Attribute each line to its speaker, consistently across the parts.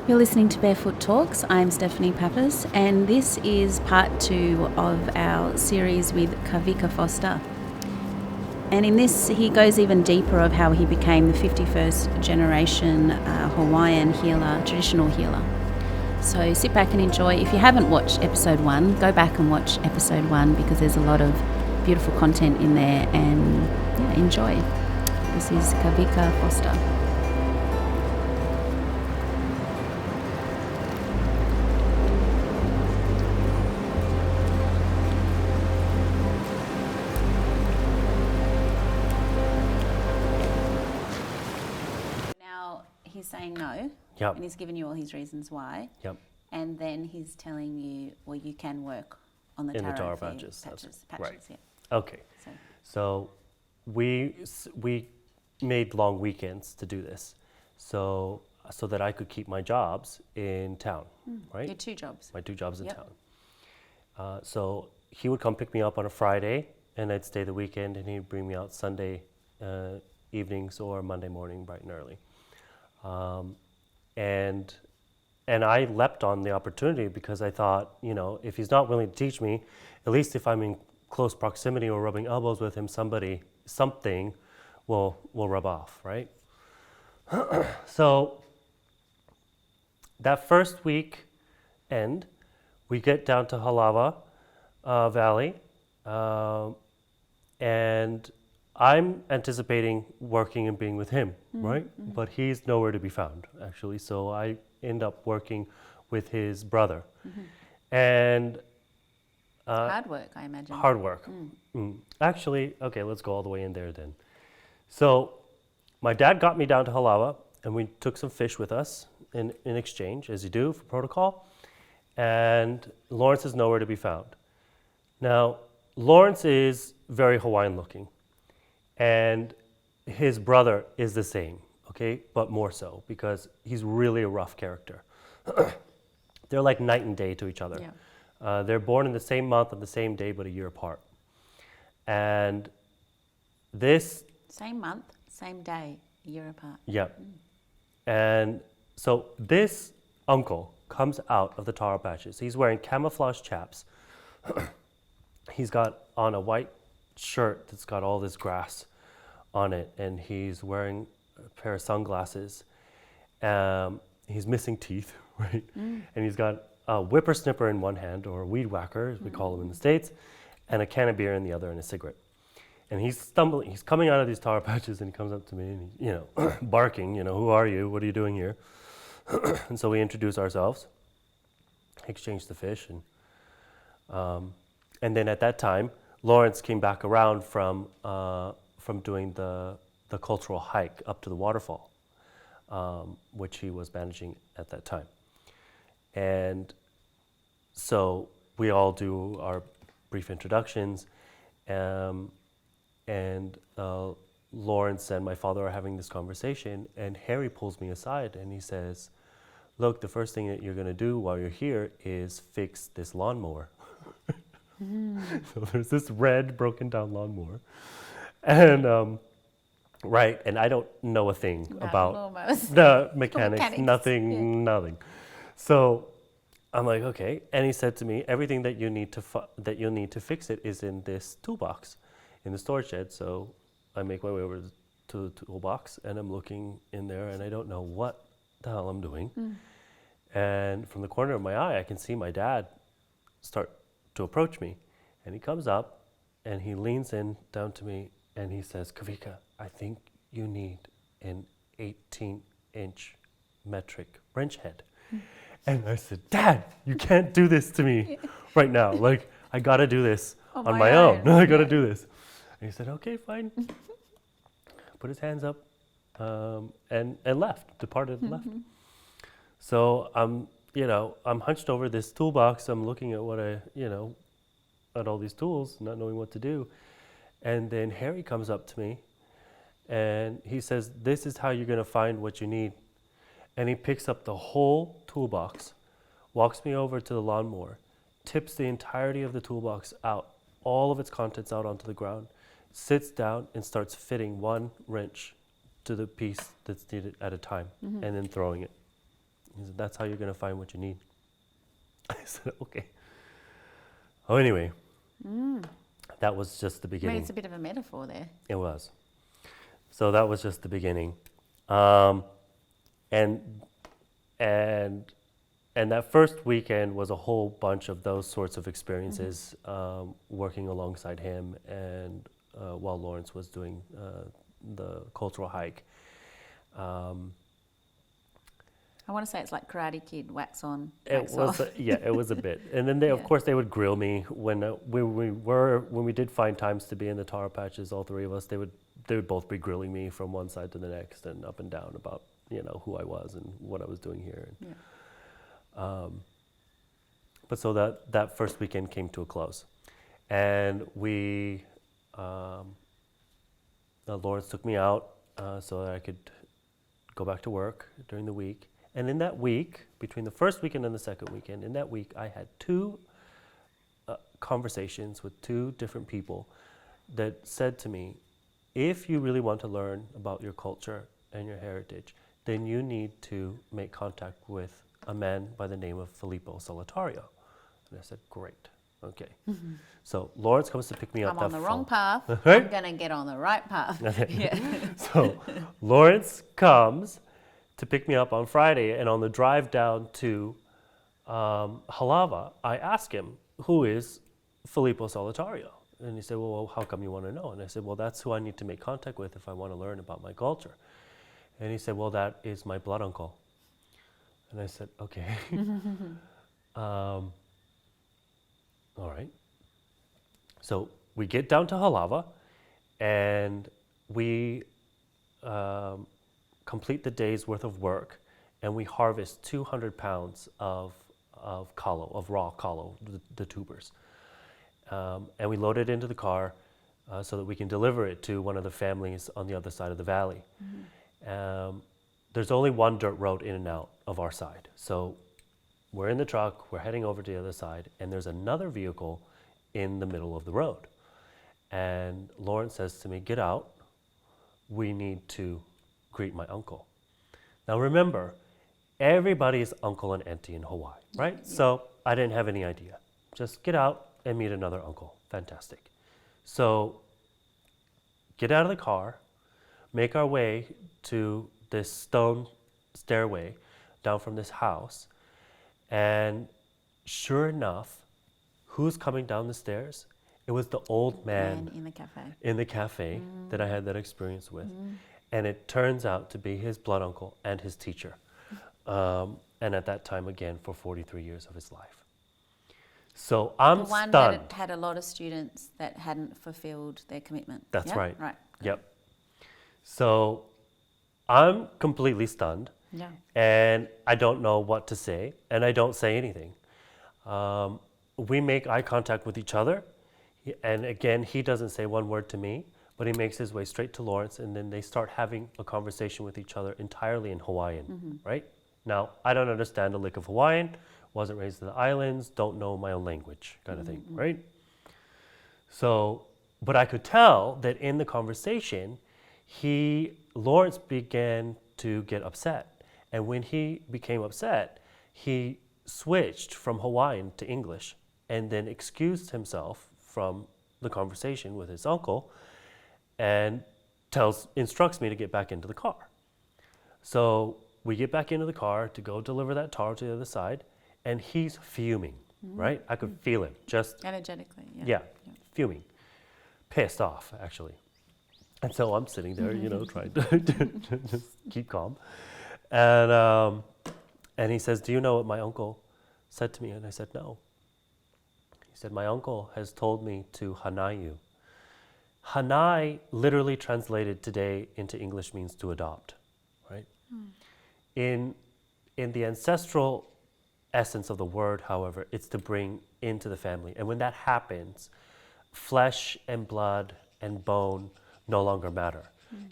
Speaker 1: You're listening to Barefoot Talks. I'm Stephanie Papas, and this is part 2 of our series with Kawika Foster. And in this, he goes even deeper of how he became the 51st generation Hawaiian healer, traditional healer. So sit back and enjoy. If you haven't watched episode 1, go back and watch episode 1 because there's a lot of beautiful content in there, and enjoy. This is Kawika Foster. Now he's saying no.
Speaker 2: Yep.
Speaker 1: And he's given you all his reasons why.
Speaker 2: Yep.
Speaker 1: And then he's telling you, well, you can work on the
Speaker 2: In the
Speaker 1: taro
Speaker 2: taro
Speaker 1: for you.
Speaker 2: patches.
Speaker 1: Patches,
Speaker 2: Right.
Speaker 1: yeah.
Speaker 2: Okay. So we made long weekends to do this, so that I could keep my jobs in town, right?
Speaker 1: Your 2 jobs.
Speaker 2: My 2 jobs in
Speaker 1: Yep.
Speaker 2: town. So he would come pick me up on a Friday, and I'd stay the weekend, and he'd bring me out Sunday evenings or Monday morning bright and early. And I leapt on the opportunity because I thought, if he's not willing to teach me, at least if I'm in close proximity or rubbing elbows with him, something will rub off, right? So that first week end, we get down to Halawa Valley, and I'm anticipating working and being with him, right? Mm-hmm. But he's nowhere to be found, actually. So I end up working with his brother. Mm-hmm. And
Speaker 1: hard work, I imagine.
Speaker 2: Hard work. Actually, okay, let's go all the way in there then. So my dad got me down to Halawa, and we took some fish with us in exchange, as you do for protocol. And Lawrence is nowhere to be found. Now, Lawrence is very Hawaiian looking. And his brother is the same, okay, but more so because he's really a rough character. They're like night and day to each other. Yeah. They're born in the same month on the same day, but a year apart. And this...
Speaker 1: Same month, same day, a year apart.
Speaker 2: Yeah. And so this uncle comes out of the taro patches. He's wearing camouflage chaps. He's got on a white shirt that's got all this grass on it, and he's wearing a pair of sunglasses. He's missing teeth, right? And he's got a whippersnipper in one hand, or a weed whacker, as we call them in the States, and a can of beer in the other, and a cigarette. And he's stumbling, he's coming out of these taro patches, and he comes up to me, and he's, barking, who are you? What are you doing here? And so we introduce ourselves, exchange the fish, and then at that time, Lawrence came back around from doing the cultural hike up to the waterfall, which he was managing at that time. And so we all do our brief introductions, and Lawrence and my father are having this conversation, and Harry pulls me aside and he says, "Look, the first thing that you're going to do while you're here is fix this lawnmower." So there's this red, broken down lawnmower. And, right, and I don't know a thing about the mechanics, nothing. So I'm like, okay. And he said to me, everything that you need to fix it is in this toolbox in the storage shed. So I make my way over to the toolbox, and I'm looking in there, and I don't know what the hell I'm doing. And from the corner of my eye, I can see my dad start to approach me, and he comes up and he leans in down to me and he says, "Kawika, I think you need an 18-inch metric wrench head." And I said, "Dad, you can't do this to me right now. Like, I gotta do this on my own. I gotta do this." And he said, "Okay, fine." Put his hands up and left, departed and left. So I'm hunched over this toolbox. I'm looking at what at all these tools, not knowing what to do. And then Harry comes up to me and he says, "This is how you're going to find what you need." And he picks up the whole toolbox, walks me over to the lawnmower, tips the entirety of the toolbox out, all of its contents out onto the ground, sits down and starts fitting one wrench to the piece that's needed at a time, and then throwing it He said, that's how you're going to find what you need. I said, okay. Oh, anyway, that was just the
Speaker 1: I mean,
Speaker 2: beginning.
Speaker 1: it's a bit of a metaphor there.
Speaker 2: It was. So that was just the beginning. And that first weekend was a whole bunch of those sorts of experiences, working alongside him and while Lawrence was doing the cultural hike.
Speaker 1: I want to say it's like Karate Kid, wax on,
Speaker 2: It
Speaker 1: wax
Speaker 2: was,
Speaker 1: off.
Speaker 2: it was a bit. And then of course, they would grill me when we did find times to be in the taro patches. All three of us, they would both be grilling me from one side to the next and up and down about who I was and what I was doing here. And, but so that first weekend came to a close, and Lawrence took me out so that I could go back to work during the week. And in that week, between the first weekend and the second weekend, in that week, I had two conversations with two different people that said to me, if you really want to learn about your culture and your heritage, then you need to make contact with a man by the name of Filippo Solitario. And I said, great, okay. So Lawrence comes to pick me up.
Speaker 1: I'm on the wrong path.
Speaker 2: Right?
Speaker 1: I'm going to get on the right path.
Speaker 2: So Lawrence comes to pick me up on Friday, and on the drive down to Halava, I ask him, who is Filippo Solitario? And he said, well, how come you want to know? And I said, well, that's who I need to make contact with if I want to learn about my culture. And he said, well, that is my blood uncle. And I said, okay. All right. So we get down to Halava, and we complete the day's worth of work, and we harvest 200 pounds of kalo, of raw kalo, the tubers. And we load it into the car so that we can deliver it to one of the families on the other side of the valley. There's only one dirt road in and out of our side. So we're in the truck, we're heading over to the other side, and there's another vehicle in the middle of the road. And Lawrence says to me, get out, we need to greet my uncle. Now remember, everybody is uncle and auntie in Hawaii, right? Yeah. So I didn't have any idea. Just get out and meet another uncle. Fantastic. So get out of the car, make our way to this stone stairway down from this house, and sure enough, who's coming down the stairs? It was the old man in the cafe that I had that experience with. And it turns out to be his blood uncle and his teacher. And at that time, again, for 43 years of his life. So I'm stunned.
Speaker 1: The one that had a lot of students that hadn't fulfilled their commitment.
Speaker 2: That's right.
Speaker 1: Right.
Speaker 2: Yep. So I'm completely stunned.
Speaker 1: Yeah.
Speaker 2: And I don't know what to say, and I don't say anything. We make eye contact with each other. And again, he doesn't say one word to me, but he makes his way straight to Lawrence, and then they start having a conversation with each other entirely in Hawaiian, right? Now, I don't understand a lick of Hawaiian, wasn't raised in the islands, don't know my own language, kind of thing, right? So, but I could tell that in the conversation, Lawrence began to get upset. And when he became upset, he switched from Hawaiian to English and then excused himself from the conversation with his uncle and instructs me to get back into the car. So we get back into the car to go deliver that taro to the other side, and he's fuming, right? I could feel him just
Speaker 1: energetically,
Speaker 2: yeah, fuming, pissed off actually. And so I'm sitting there, trying to just keep calm. And he says, do you know what my uncle said to me? And I said, no. He said, my uncle has told me to hanai you. Hanai, literally translated today into English, means to adopt, right? In the ancestral essence of the word, however, it's to bring into the family. And when that happens, flesh and blood and bone no longer matter.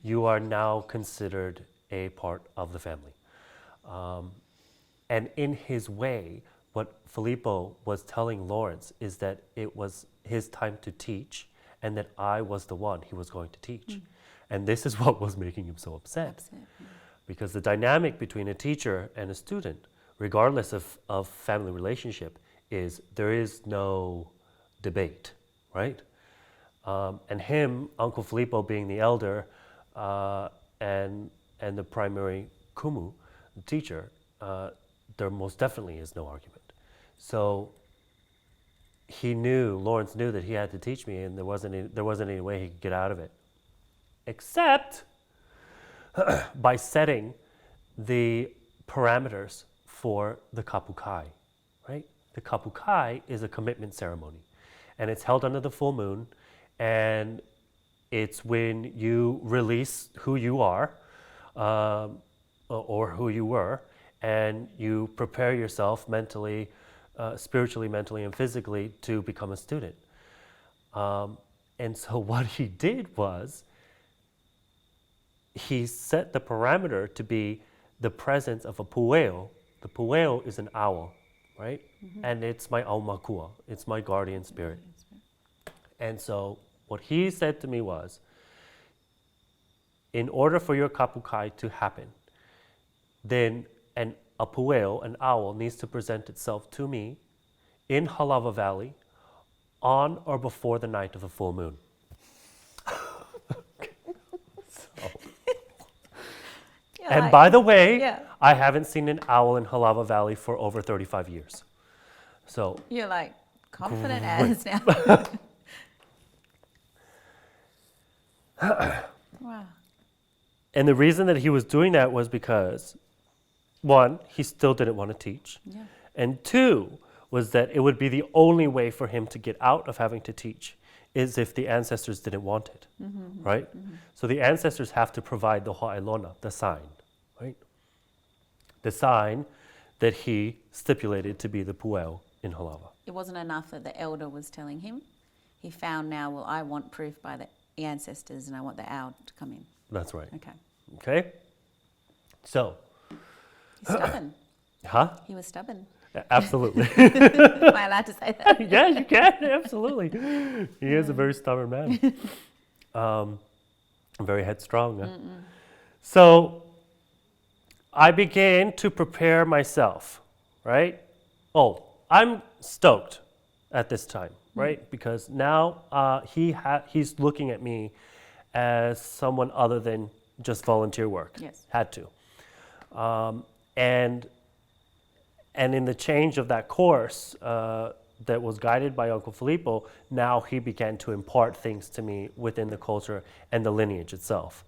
Speaker 2: You are now considered a part of the family. And in his way, what Filippo was telling Lawrence is that it was his time to teach, and that I was the one he was going to teach. And this is what was making him so upset. Because the dynamic between a teacher and a student regardless of family relationship, is there is no debate, right? And him, Uncle Filippo, being the elder, and the primary Kumu, the teacher, there most definitely is no argument. So Lawrence knew that he had to teach me, and there wasn't any way he could get out of it, except by setting the parameters for the kapukai, right? The kapukai is a commitment ceremony, and it's held under the full moon, and it's when you release who you are, or who you were, and you prepare yourself mentally, spiritually, mentally, and physically to become a student. And so what he did was he set the parameter to be the presence of a pueo. The pueo is an owl, right? Mm-hmm. And it's my aumakua. It's my guardian spirit. And so what he said to me was, in order for your kapukai to happen, then a pueo, an owl, needs to present itself to me in Halawa Valley on or before the night of the full moon. And by the way, I haven't seen an owl in Halawa Valley for over 35 years. So
Speaker 1: you're like confident as now. Wow.
Speaker 2: And the reason that he was doing that was because, one, he still didn't want to teach. Yeah. And two, was that it would be the only way for him to get out of having to teach is if the ancestors didn't want it, right? Mm-hmm. So the ancestors have to provide the ha'ailona, the sign, right? The sign that he stipulated to be the pueo in Halawa.
Speaker 1: It wasn't enough that the elder was telling him. He found now, well, I want proof by the ancestors and I want the owl to come in.
Speaker 2: That's right.
Speaker 1: Okay.
Speaker 2: So.
Speaker 1: He's stubborn.
Speaker 2: Huh?
Speaker 1: He was stubborn.
Speaker 2: Absolutely.
Speaker 1: Am I allowed to say that?
Speaker 2: Yeah, you can. Absolutely. He is a very stubborn man. Very headstrong. Huh? So I began to prepare myself, right? Oh, I'm stoked at this time, right? Because now he's looking at me as someone other than just volunteer work.
Speaker 1: Yes.
Speaker 2: Had to. And in the change of that course that was guided by Uncle Filippo, now he began to impart things to me within the culture and the lineage itself,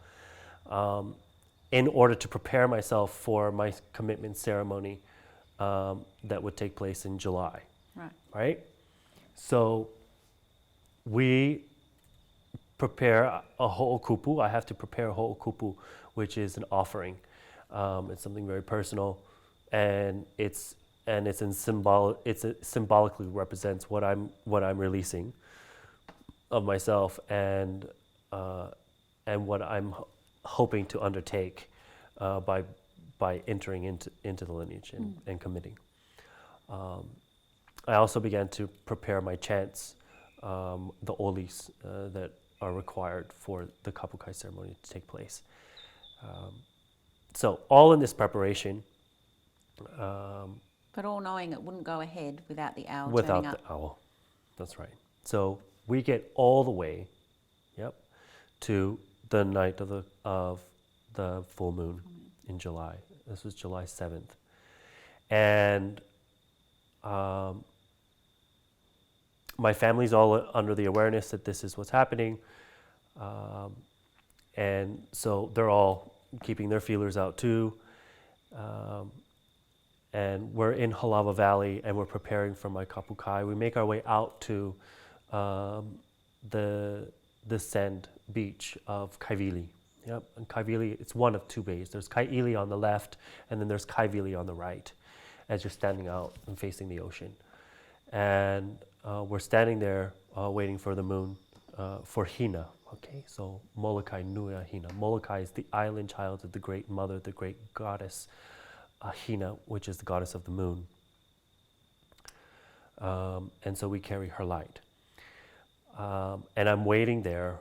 Speaker 2: in order to prepare myself for my commitment ceremony that would take place in July. Right? So we prepare a ho'okupu. I have to prepare a ho'okupu, which is an offering. It's something very personal, and it symbolically represents what I'm releasing of myself, and what I'm hoping to undertake by entering into the lineage and committing. I also began to prepare my chants, the olis that are required for the kapukai ceremony to take place. So all in this preparation.
Speaker 1: But all knowing it wouldn't go ahead without the owl
Speaker 2: turning up.
Speaker 1: Without
Speaker 2: the owl, that's right. So we get all the way, to the night of the full moon in July. This was July 7th, and my family's all under the awareness that this is what's happening, and so they're all keeping their feelers out too. And we're in Halawa Valley, and we're preparing for my kapukai. We make our way out to the sand beach of Kaivili. And Kaivili, it's one of two bays. There's Kaili on the left, and then there's Kaivili on the right, as you're standing out and facing the ocean. And we're standing there waiting for the moon, for Hina. Okay, so Molokai Nui Hina. Molokai is the island child of the great mother, the great goddess Hina, which is the goddess of the moon. And so we carry her light. And I'm waiting there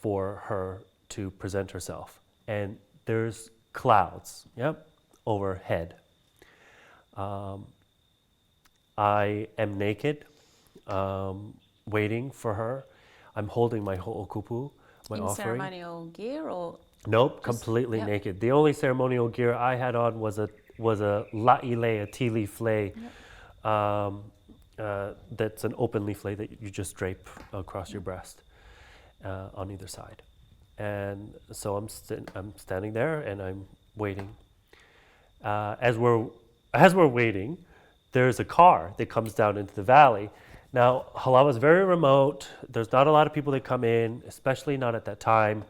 Speaker 2: for her to present herself. And there's clouds, overhead. I am naked, waiting for her. I'm holding my ho'okupu, my
Speaker 1: In
Speaker 2: offering.
Speaker 1: ceremonial gear or?
Speaker 2: Nope,
Speaker 1: Just-
Speaker 2: completely
Speaker 1: yep.
Speaker 2: naked. The only ceremonial gear I had on was a la'ile, a tea leaf lei. That's an open leaf lei that you just drape across your breast on either side. And so I'm standing there and I'm waiting. As we're waiting, there's a car that comes down into the valley. Now, Halawa is very remote. There's not a lot of people that come in, especially not at that time.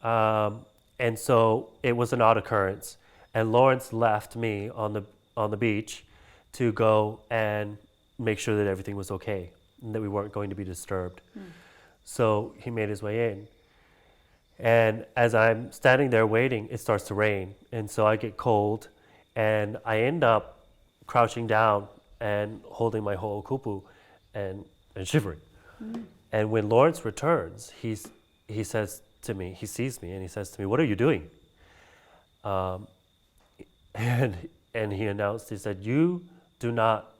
Speaker 2: And so it was an odd occurrence. And Lawrence left me on the beach to go and make sure that everything was okay and that we weren't going to be disturbed. So he made his way in. And as I'm standing there waiting, it starts to rain. And so I get cold and I end up crouching down and holding my ho'okupu and shivering. And when Lawrence returns, he says to me, he sees me and he says to me, "What are you doing?" And he announced, he said, "You do not,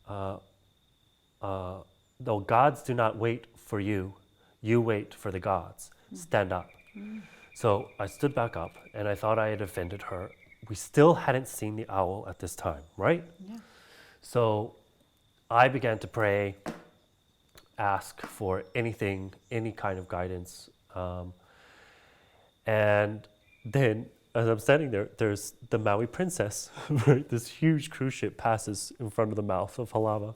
Speaker 2: the gods do not wait for you. You wait for the gods. Stand up." So I stood back up and I thought I had offended her. We still hadn't seen the owl at this time, right?
Speaker 1: Yeah.
Speaker 2: So I began to pray, ask for anything, any kind of guidance. And then as I'm standing there, there's the Maui Princess, right? This huge cruise ship passes in front of the mouth of Halawa.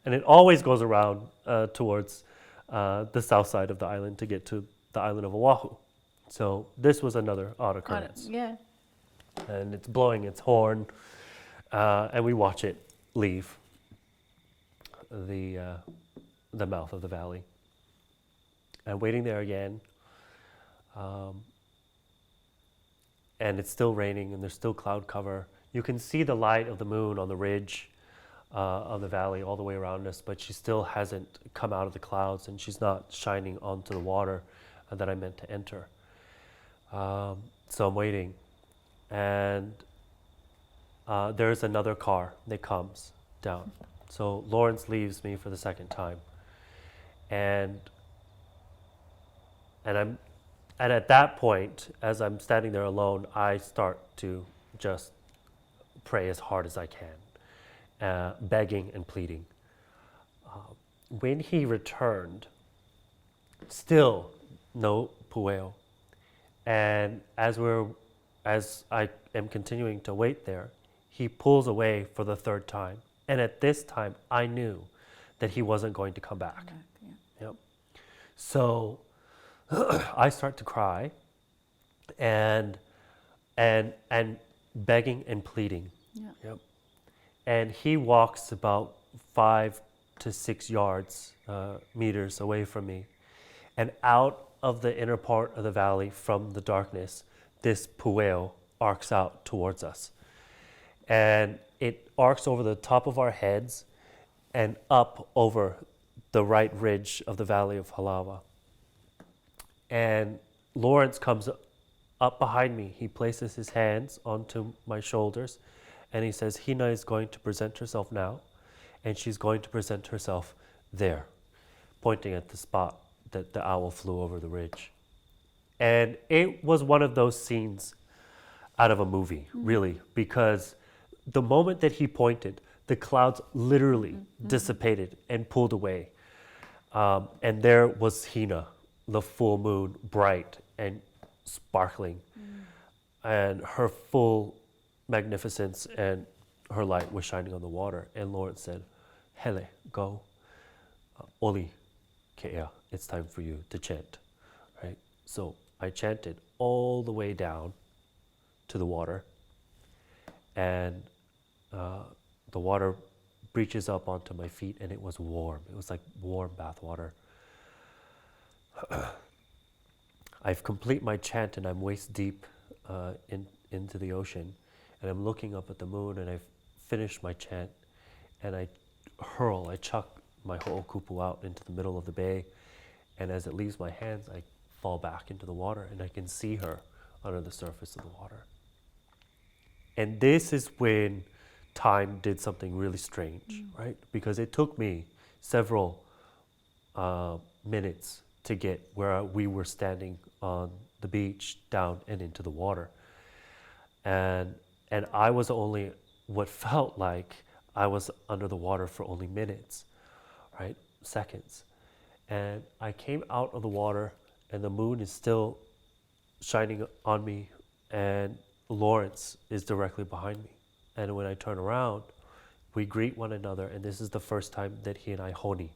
Speaker 2: And it always goes around towards the south side of the island to get to the island of Oahu. So this was another odd occurrence.
Speaker 1: Yeah.
Speaker 2: And it's blowing its horn, and we watch it leave the mouth of the valley. And waiting there again, and it's still raining, and there's still cloud cover. You can see the light of the moon on the ridge of the valley all the way around us, but she still hasn't come out of the clouds, and she's not shining onto the water that I meant to enter. So I'm waiting, and there's another car that comes down. So Lawrence leaves me for the second time, and at that point, as I'm standing there alone, I start to just pray as hard as I can, begging and pleading. When he returned, still no pueo. And as I am continuing to wait there, he pulls away for the third time. And at this time, I knew that he wasn't going to come back.
Speaker 1: Yeah.
Speaker 2: Yep. So I start to cry and begging and pleading.
Speaker 1: Yeah.
Speaker 2: Yep. And he walks about 5 to 6 yards, meters away from me. And out of the inner part of the valley from the darkness, this pueo arcs out towards us. And it arcs over the top of our heads and up over the right ridge of the valley of Halawa. And Lawrence comes up behind me. He places his hands onto my shoulders and he says, "Hina is going to present herself now, and she's going to present herself there," pointing at the spot that the owl flew over the ridge. And it was one of those scenes out of a movie, really, because the moment that he pointed, the clouds literally dissipated and pulled away. And there was Hina, the full moon, bright and sparkling. And her full magnificence and her light was shining on the water. And Lawrence said, "Hele, go. Oli, ke'ea, it's time for you to chant." Right? So I chanted all the way down to the water. And the water reaches up onto my feet, and it was warm. It was like warm bath water. I've complete my chant, and I'm waist deep into the ocean, and I'm looking up at the moon, and I've finished my chant, and I chuck my ho'okupu out into the middle of the bay, and as it leaves my hands, I fall back into the water, and I can see her under the surface of the water. And this is when time did something really strange, right? Because it took me several minutes to get where we were standing on the beach down and into the water. And I was only what felt like I was under the water for only minutes, right? Seconds. And I came out of the water and the moon is still shining on me and Lawrence is directly behind me. And when I turn around, we greet one another, and this is the first time that he and I honi.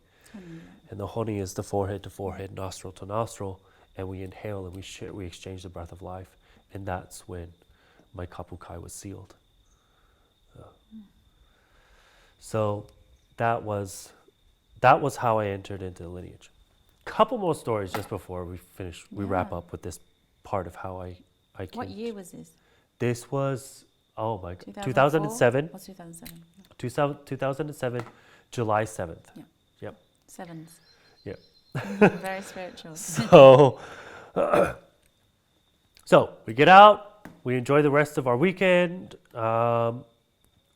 Speaker 2: And the honi is the forehead to forehead, nostril to nostril, and we inhale and we exchange the breath of life. And that's when my kapukai was sealed. So that was how I entered into the lineage. Couple more stories just before we finish. We wrap up with this part of how I came.
Speaker 1: What year was this?
Speaker 2: This was
Speaker 1: 2007. What's 2007?
Speaker 2: 2007, July 7th.
Speaker 1: Yeah.
Speaker 2: Yep.
Speaker 1: Sevens.
Speaker 2: Yep.
Speaker 1: Very spiritual.
Speaker 2: So we get out. We enjoy the rest of our weekend.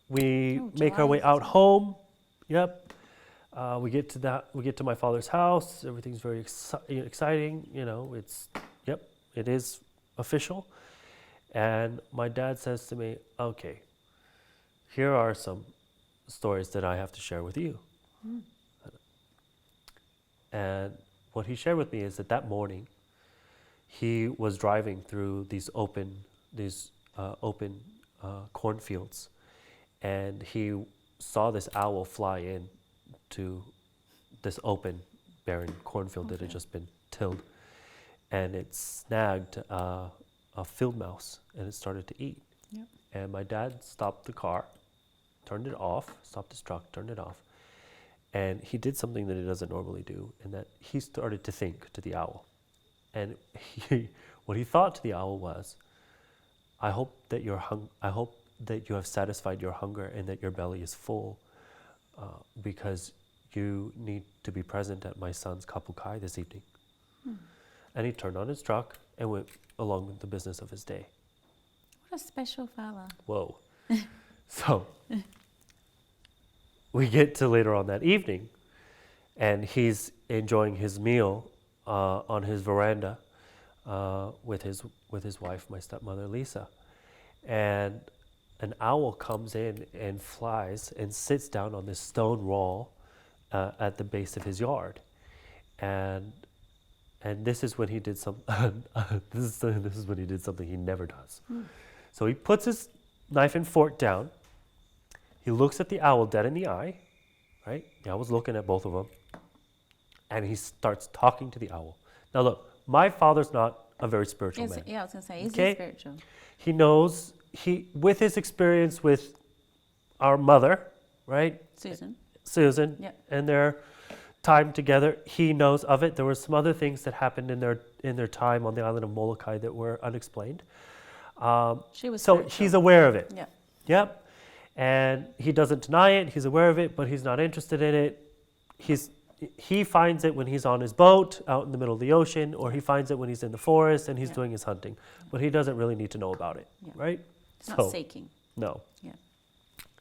Speaker 2: We make our way out home. Yep. We get to my father's house. Everything's very exciting. You know, it is official. And my dad says to me, okay, here are some stories that I have to share with you. And what he shared with me is that morning, he was driving through these open cornfields, and he saw this owl fly in to this open, barren cornfield that had just been tilled, and it snagged a field mouse, and it started to eat.
Speaker 1: Yep.
Speaker 2: And my dad stopped the car, turned it off, stopped his truck, turned it off, and he did something that he doesn't normally do, in that he started to think to the owl. And what he thought to the owl was, I hope that you have satisfied your hunger and that your belly is full, because you need to be present at my son's kapukai this evening. And he turned on his truck and went along with the business of his day.
Speaker 1: What a special fella.
Speaker 2: Whoa. So we get to later on that evening, and he's enjoying his meal on his veranda with his wife, my stepmother Lisa, and an owl comes in and flies and sits down on this stone wall at the base of his yard, and this is when he did this is when he did something he never does. So he puts his knife and fork down. He looks at the owl dead in the eye, right? The owl's looking at both of them, and he starts talking to the owl. Now look, my father's not a very spiritual man.
Speaker 1: Yeah, I was going to say, is he spiritual?
Speaker 2: He knows, with his experience with our mother, right? Susan,
Speaker 1: yep.
Speaker 2: And their time together, he knows of it. There were some other things that happened in their time on the island of Molokai that were unexplained.
Speaker 1: She was
Speaker 2: so
Speaker 1: spiritual.
Speaker 2: He's aware of it.
Speaker 1: Yeah.
Speaker 2: Yep. And he doesn't deny it. He's aware of it, but he's not interested in it. He finds it when he's on his boat out in the middle of the ocean, or he finds it when he's in the forest and he's doing his hunting. But he doesn't really need to know about it, right?
Speaker 1: He's not seeking.
Speaker 2: No.
Speaker 1: Yeah.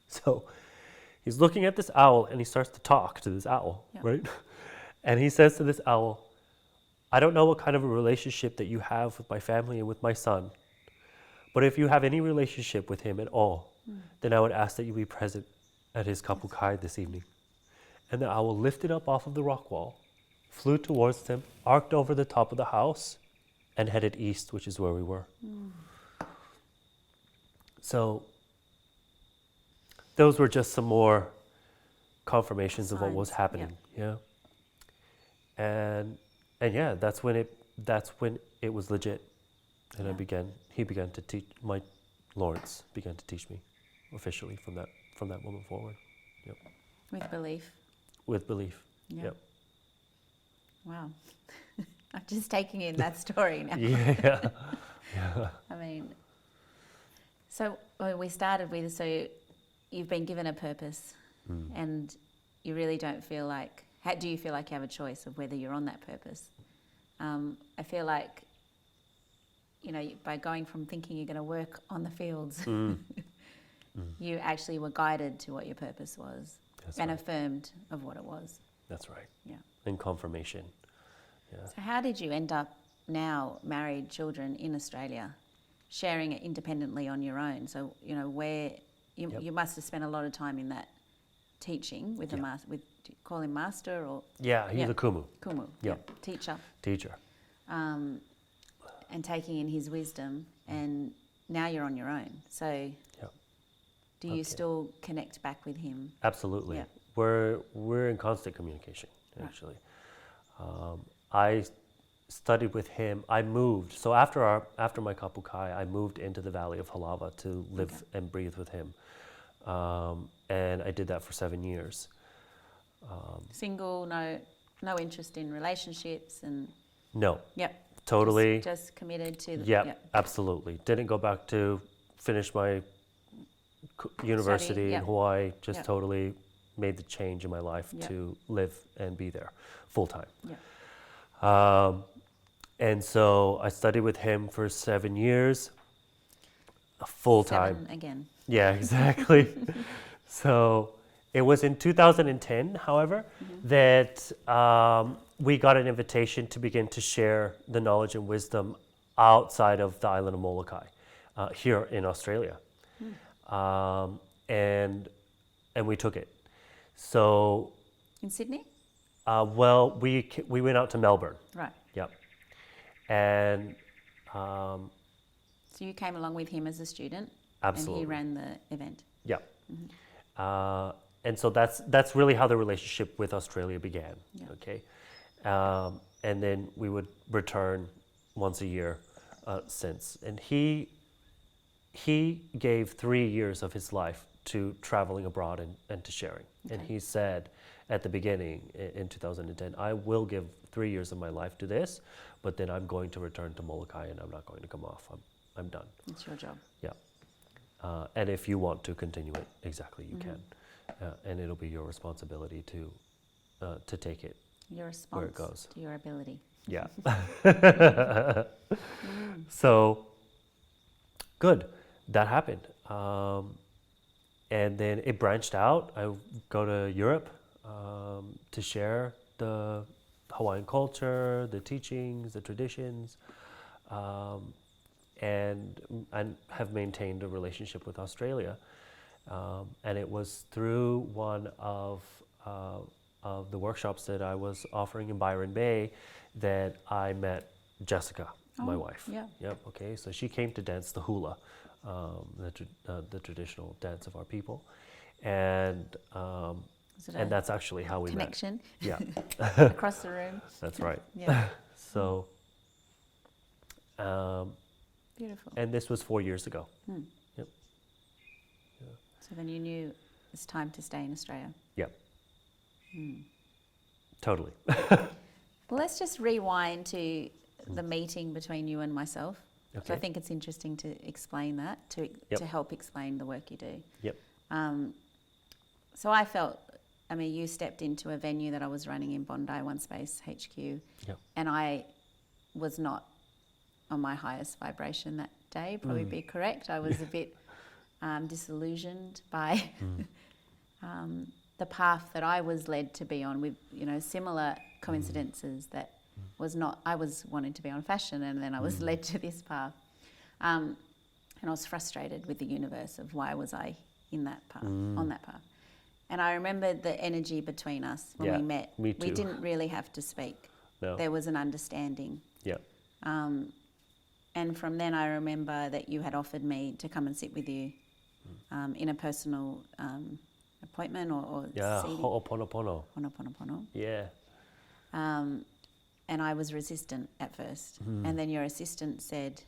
Speaker 2: So he's looking at this owl, and he starts to talk to this owl, right? And he says to this owl, I don't know what kind of a relationship that you have with my family and with my son, but if you have any relationship with him at all, then I would ask that you be present at his kapukai this evening. And the owl lifted up off of the rock wall, flew towards them, arced over the top of the house, and headed east, which is where we were. So those were just some more confirmations of what was happening. Yeah. And yeah, that's when it was legit. And he began to teach, Lawrence began to teach me officially from that moment forward. Yep.
Speaker 1: With belief.
Speaker 2: With belief. Yep.
Speaker 1: Wow. I'm just taking in that story now.
Speaker 2: Yeah.
Speaker 1: I mean, so we started with, so you've been given a purpose, and you really don't feel like, do you feel like you have a choice of whether you're on that purpose? I feel like, by going from thinking you're going to work on the fields, you actually were guided to what your purpose was.
Speaker 2: That's
Speaker 1: and
Speaker 2: right.
Speaker 1: affirmed of what it was.
Speaker 2: That's right.
Speaker 1: Yeah.
Speaker 2: And confirmation. Yeah.
Speaker 1: So how did you end up now married, children in Australia, sharing it independently on your own? So, where you must have spent a lot of time in that teaching with the master, do you call him master or?
Speaker 2: Yeah, he's a Kumu.
Speaker 1: Kumu, teacher.
Speaker 2: Teacher.
Speaker 1: And taking in his wisdom, and now you're on your own. So do you still connect back with him?
Speaker 2: Absolutely.
Speaker 1: Yeah.
Speaker 2: We're in constant communication, actually. I studied with him. I moved. So after my kapukai, I moved into the Valley of Halawa to live and breathe with him. And I did that for 7 years.
Speaker 1: Single, no interest in relationships and...
Speaker 2: No.
Speaker 1: Yep.
Speaker 2: Totally.
Speaker 1: Just committed to the...
Speaker 2: Yep, absolutely. Didn't go back to finish my university in Hawaii. Just totally made the change in my life to live and be there full time.
Speaker 1: Yep.
Speaker 2: And so I studied with him for 7 years, full time.
Speaker 1: 7 again.
Speaker 2: Yeah, exactly. So it was in 2010, however, that we got an invitation to begin to share the knowledge and wisdom outside of the island of Molokai, here in Australia. And we took it. So...
Speaker 1: In Sydney?
Speaker 2: Well, we went out to Melbourne.
Speaker 1: Right.
Speaker 2: Yep. And...
Speaker 1: So you came along with him as a student?
Speaker 2: Absolutely.
Speaker 1: And he ran the event?
Speaker 2: Yeah. And so that's really how the relationship with Australia began.
Speaker 1: Yeah.
Speaker 2: Okay. And then we would return once a year since. And he gave 3 years of his life to traveling abroad and to sharing. Okay. And he said at the beginning in 2010, I will give 3 years of my life to this, but then I'm going to return to Molokai and I'm not going to come off. I'm done.
Speaker 1: It's your job.
Speaker 2: Yeah. And if you want to continue it, exactly, you can. And it'll be your responsibility to take it
Speaker 1: Your response
Speaker 2: where it goes.
Speaker 1: to your ability.
Speaker 2: Yeah. So, good. That happened. And then it branched out. I go to Europe to share the Hawaiian culture, the teachings, the traditions, and have maintained a relationship with Australia. And it was through one of the workshops that I was offering in Byron Bay that I met Jessica, my wife.
Speaker 1: Yeah.
Speaker 2: Yep. Okay. So she came to dance the hula, the traditional dance of our people, and that's actually how we
Speaker 1: connection?
Speaker 2: met. Yeah.
Speaker 1: Across the room.
Speaker 2: That's right.
Speaker 1: Yeah.
Speaker 2: So.
Speaker 1: Beautiful.
Speaker 2: And this was 4 years ago. Yep. Yeah.
Speaker 1: So then you knew it's time to stay in Australia.
Speaker 2: Yep. Totally.
Speaker 1: Well, let's just rewind to the meeting between you and myself.
Speaker 2: Okay.
Speaker 1: So I think it's interesting to explain that, to help explain the work you do.
Speaker 2: Yep.
Speaker 1: So I felt, you stepped into a venue that I was running in Bondi, One Space HQ,
Speaker 2: Yep.
Speaker 1: and I was not on my highest vibration that day, probably be correct. I was a bit disillusioned by the path that I was led to be on with, similar coincidences that I was wanting to be on fashion, and then I was led to this path. And I was frustrated with the universe of why was I in that path, on that path. And I remembered the energy between us when we met.
Speaker 2: Me too.
Speaker 1: We didn't really have to speak.
Speaker 2: No.
Speaker 1: There was an understanding.
Speaker 2: Yeah.
Speaker 1: And from then I remember that you had offered me to come and sit with you in a personal appointment or seating.
Speaker 2: Ho'oponopono.
Speaker 1: Ho'oponopono.
Speaker 2: Yeah.
Speaker 1: And I was resistant at first. And then your assistant said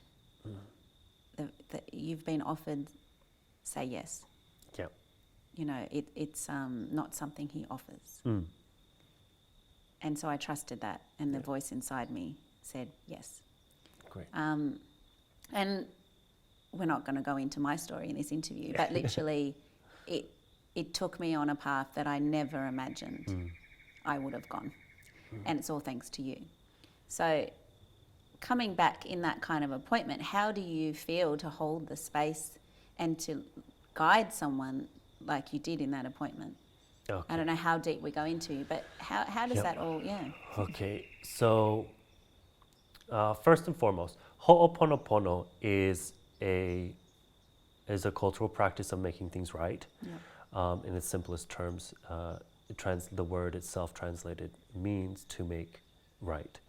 Speaker 1: that you've been offered, say yes.
Speaker 2: Yeah.
Speaker 1: It's not something he offers. And so I trusted that, and the voice inside me said yes.
Speaker 2: Great.
Speaker 1: And we're not going to go into my story in this interview, but literally it took me on a path that I never imagined I would have gone. And it's all thanks to you. So coming back in that kind of appointment, how do you feel to hold the space and to guide someone like you did in that appointment.
Speaker 2: Okay.
Speaker 1: I don't know how deep we go into, but how does that all,
Speaker 2: Okay, so first and foremost, Ho'oponopono is a cultural practice of making things right. In its simplest terms, the word itself translated means to make right.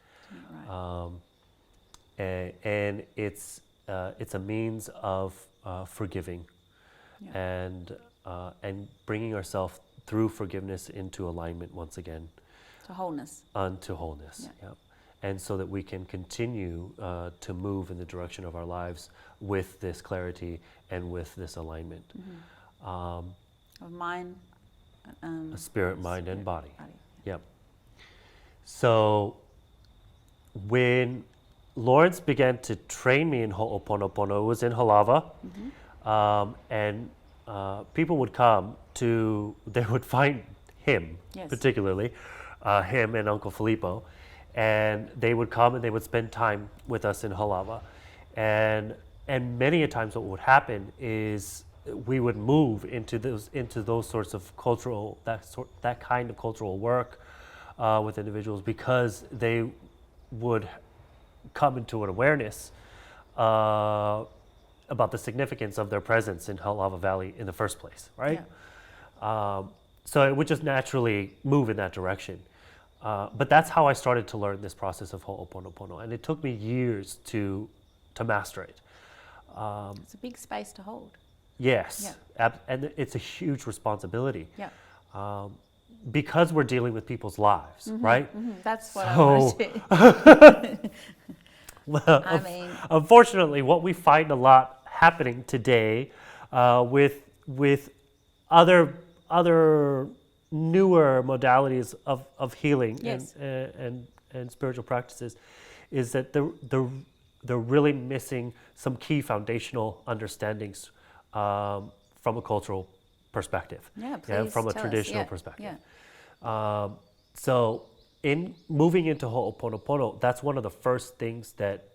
Speaker 2: And it's a means of forgiving and bringing ourselves through forgiveness into alignment once again.
Speaker 1: To wholeness.
Speaker 2: Unto wholeness, And so that we can continue to move in the direction of our lives with this clarity and with this alignment.
Speaker 1: Of mind,
Speaker 2: spirit, mind, and body. Yep. So when Lawrence began to train me in Ho'oponopono, it was in Halawa, and people would come they would find him, particularly, him and Uncle Filippo, and they would come and they would spend time with us in Halawa. And many a times what would happen is we would move into those sorts of that kind of cultural work with individuals, because they would come into an awareness about the significance of their presence in Halawa Valley in the first place, right? So it would just naturally move in that direction. But that's how I started to learn this process of Ho'oponopono, and it took me years to master it.
Speaker 1: It's a big space to hold.
Speaker 2: Yes, and it's a huge responsibility. Because we're dealing with people's lives, right?
Speaker 1: That's what I want to do.
Speaker 2: Well, unfortunately, what we find a lot happening today with other newer modalities of healing and spiritual practices is that they're really missing some key foundational understandings from a cultural perspective. From a traditional perspective. So in moving into Ho'oponopono, that's one of the first things that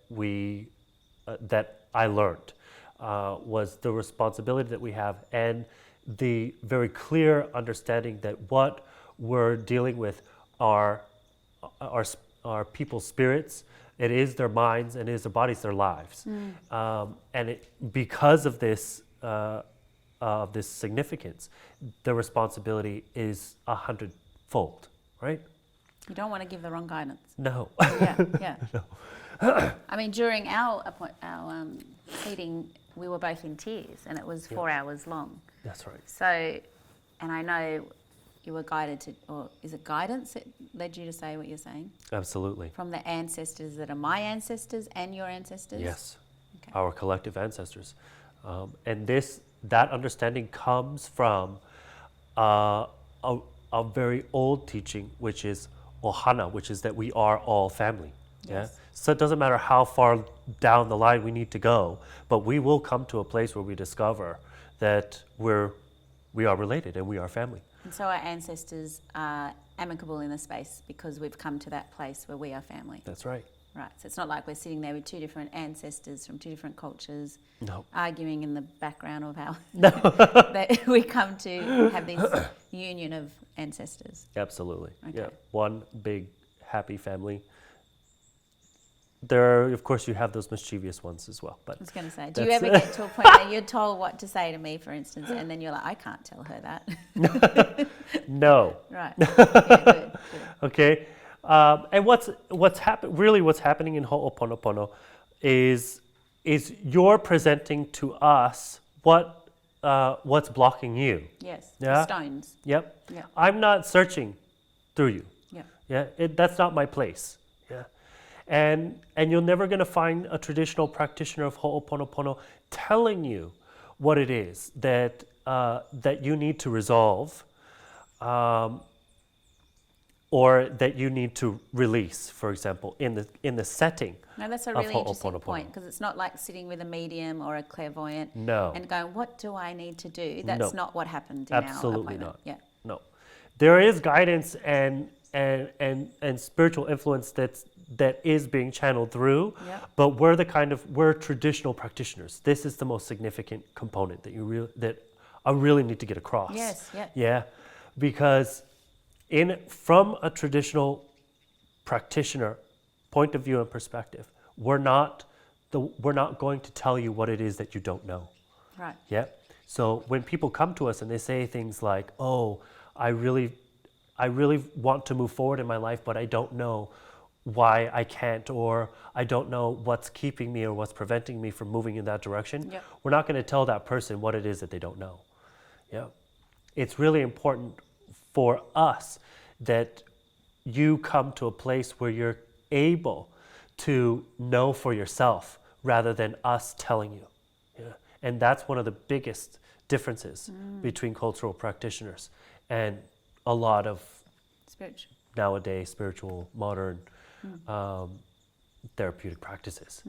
Speaker 2: that I learned was the responsibility that we have, and the very clear understanding that what we're dealing with are people's spirits. It is their minds, and it is their bodies, their lives. And because of this significance, the responsibility is 100-fold, right?
Speaker 1: You don't want to give the wrong guidance.
Speaker 2: No.
Speaker 1: No. I mean, during our meeting, we were both in tears, and it was 4 hours long.
Speaker 2: That's right.
Speaker 1: So, and I know you were guided to, or is it guidance that led you to say what you're saying?
Speaker 2: Absolutely.
Speaker 1: From the ancestors that are my ancestors and your ancestors?
Speaker 2: Yes. Okay. Our collective ancestors. And that understanding comes from a very old teaching, which is ohana, which is that we are all family. Yes. So it doesn't matter how far down the line we need to go, but we will come to a place where we discover that we are related and we are family.
Speaker 1: And so our ancestors are amicable in the space because we've come to that place where we are family.
Speaker 2: That's right.
Speaker 1: Right. So it's not like we're sitting there with two different ancestors from two different cultures,
Speaker 2: no,
Speaker 1: arguing in the background of how
Speaker 2: no.
Speaker 1: that we come to have this union of ancestors.
Speaker 2: Absolutely.
Speaker 1: Okay.
Speaker 2: Yeah. One big happy family. There are, of course, you have those mischievous ones as well. But
Speaker 1: I was going to say, do you ever get to a point that you're told what to say to me, for instance, and then you're like, I can't tell her that?
Speaker 2: No.
Speaker 1: Right. Yeah, good.
Speaker 2: Okay. And what's happening in Ho'oponopono is you're presenting to us what's blocking you.
Speaker 1: Yes.
Speaker 2: Yeah?
Speaker 1: Stones.
Speaker 2: Yep.
Speaker 1: Yeah.
Speaker 2: I'm not searching through you.
Speaker 1: Yeah.
Speaker 2: Yeah. That's not my place. Yeah. And you're never going to find a traditional practitioner of Ho'oponopono telling you what it is that you need to resolve, or that you need to release, for example, in the setting.
Speaker 1: No, that's a really interesting point, because it's not like sitting with a medium or a clairvoyant and going, what do I need to do? That's not what happened in our appointment.
Speaker 2: Absolutely not.
Speaker 1: Yeah.
Speaker 2: No. There is guidance and spiritual influence that is being channeled through, but we're traditional practitioners. This is the most significant component that I really need to get across.
Speaker 1: Yes, yeah.
Speaker 2: Yeah, because from a traditional practitioner point of view and perspective, we're not going to tell you what it is that you don't know.
Speaker 1: Right.
Speaker 2: Yeah. So when people come to us and they say things like, "Oh, I really want to move forward in my life, but I don't know why I can't, or I don't know what's keeping me or what's preventing me from moving in that direction,"
Speaker 1: Yep.
Speaker 2: we're not going to tell that person what it is that they don't know. Yeah. It's really important for us that you come to a place where you're able to know for yourself rather than us telling you. Yeah. And that's one of the biggest differences between cultural practitioners and a lot of
Speaker 1: Spiritual.
Speaker 2: nowadays spiritual, modern therapeutic practices.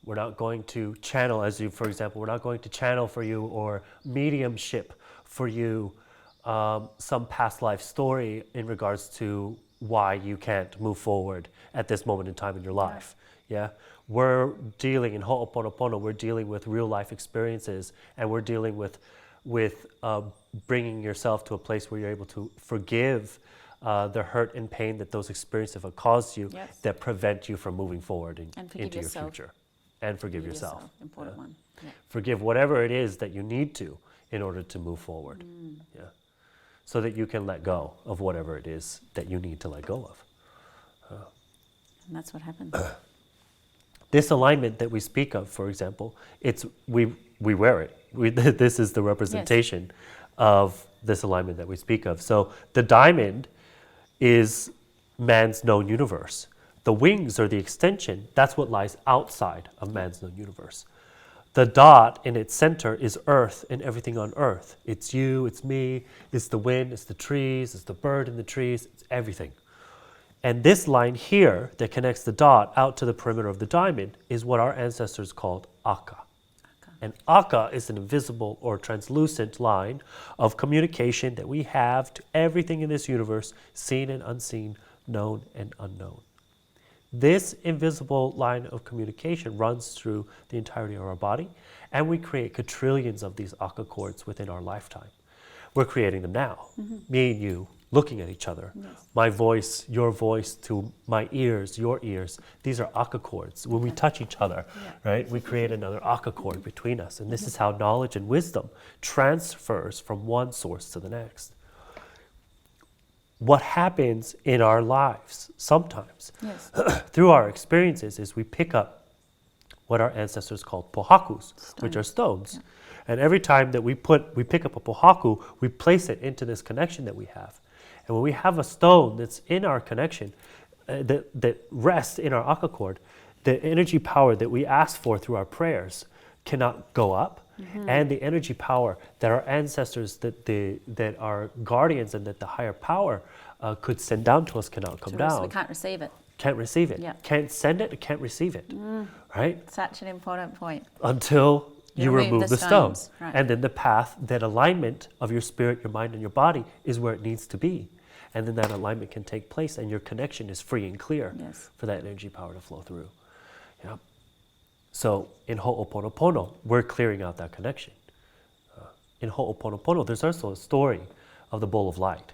Speaker 2: We're not going to channel, for example, we're not going to channel for you or mediumship for you some past life story in regards to why you can't move forward at this moment in time in your life. Yeah, we're dealing in Ho'oponopono, we're dealing with real life experiences, and we're dealing with bringing yourself to a place where you're able to forgive the hurt and pain that those experiences have caused you,
Speaker 1: Yes.
Speaker 2: that prevent you from moving forward
Speaker 1: And
Speaker 2: into
Speaker 1: yourself.
Speaker 2: your future. And forgive yourself.
Speaker 1: Important one. Yeah.
Speaker 2: Forgive whatever it is that you need to in order to move forward. Yeah. So that you can let go of whatever it is that you need to let go of.
Speaker 1: And that's what happens.
Speaker 2: This alignment that we speak of, for example, we wear it. This is the representation of this alignment that we speak of. So the diamond is man's known universe. The wings, or the extension, that's what lies outside of man's known universe. The dot in its center is earth and everything on earth. It's you, it's me, it's the wind, it's the trees, it's the bird in the trees, it's everything. And this line here that connects the dot out to the perimeter of the diamond is what our ancestors called Aka. And Aka is an invisible or translucent line of communication that we have to everything in this universe, seen and unseen, known and unknown. This invisible line of communication runs through the entirety of our body, and we create quadrillions of these Aka cords within our lifetime. We're creating them now, me and you, looking at each other.
Speaker 1: Yes.
Speaker 2: My voice, your voice to my ears, your ears. These are Aka cords. When we touch each other, right, we create another Aka cord between us. And this is how knowledge and wisdom transfers from one source to the next. What happens in our lives sometimes through our experiences is we pick up what our ancestors called pohakus, which are stones. Yeah. And every time that we pick up a pohaku, we place it into this connection that we have. And when we have a stone that's in our connection, that rests in our Aka cord, the energy power that we ask for through our prayers cannot go up. And the energy power that our ancestors, that our guardians, and that the higher power could send down to us cannot come down.
Speaker 1: We can't receive it.
Speaker 2: Can't receive it.
Speaker 1: Yeah.
Speaker 2: Can't send it, can't receive it. Right?
Speaker 1: Such an important point.
Speaker 2: Until you remove the stone.
Speaker 1: Right.
Speaker 2: And then the path, that alignment of your spirit, your mind, and your body is where it needs to be. And then that alignment can take place, and your connection is free and clear for that energy power to flow through. Yeah. So in Ho'oponopono, we're clearing out that connection. In Ho'oponopono, there's also a story of the bowl of light.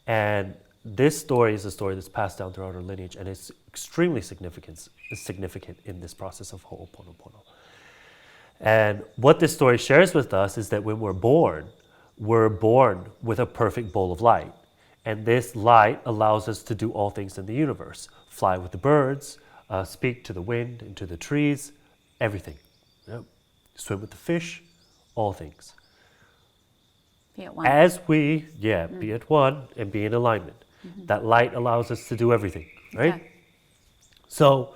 Speaker 2: And this story is a story that's passed down throughout our lineage, and it's extremely significant in this process of Ho'oponopono. And what this story shares with us is that when we're born with a perfect bowl of light. And this light allows us to do all things in the universe. Fly with the birds, speak to the wind and to the trees, everything. Yep. Swim with the fish, all things.
Speaker 1: Be at one.
Speaker 2: Be at one and be in alignment. That light allows us to do everything, right?
Speaker 1: Okay.
Speaker 2: So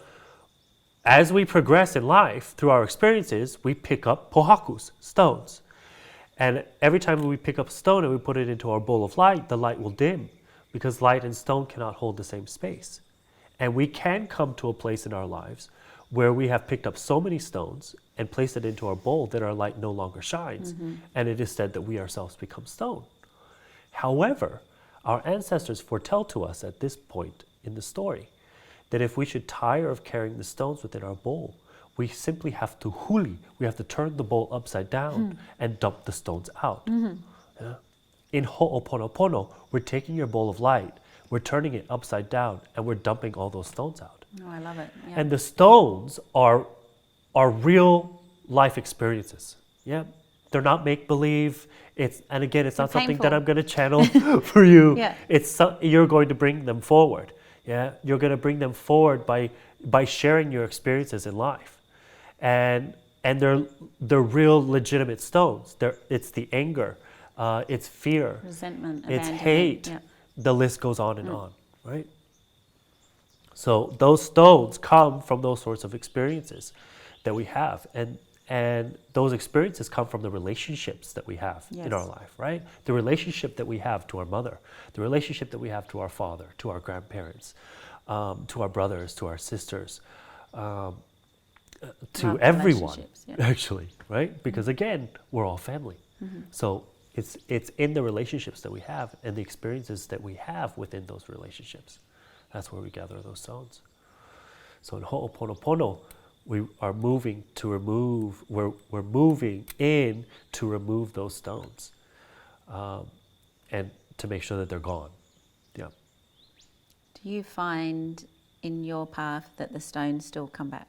Speaker 2: as we progress in life through our experiences, we pick up pohakus, stones. And every time we pick up a stone and we put it into our bowl of light, the light will dim, because light and stone cannot hold the same space. And we can come to a place in our lives where we have picked up so many stones and placed it into our bowl that our light no longer shines. And it is said that we ourselves become stone. However, our ancestors foretell to us at this point in the story that if we should tire of carrying the stones within our bowl, we simply have to huli. We have to turn the bowl upside down and dump the stones out. Yeah? In ho'oponopono, we're taking your bowl of light, we're turning it upside down, and we're dumping all those stones out.
Speaker 1: Oh, I love it. Yeah.
Speaker 2: And the stones are real life experiences. Yeah, they're not make believe. And again, it's not something that I'm going to channel for you.
Speaker 1: Yeah.
Speaker 2: You're going to bring them forward. Yeah, you're going to bring them forward by sharing your experiences in life, and they're real legitimate stones. It's the anger, it's fear,
Speaker 1: resentment,
Speaker 2: it's
Speaker 1: abandonment.
Speaker 2: hate.
Speaker 1: Yeah.
Speaker 2: The list goes on and on, right? So those stones come from those sorts of experiences that we have, and those experiences come from the relationships that we have in our life, right? The relationship that we have to our mother, the relationship that we have to our father, to our grandparents, to our brothers, to our sisters, to everyone, actually, right? Because again, we're all family. So it's in the relationships that we have and the experiences that we have within those relationships. That's where we gather those stones. So in ho'oponopono, we are moving to remove, we're moving in to remove those stones and to make sure that they're gone. Yeah.
Speaker 1: Do you find in your path that the stones still come back?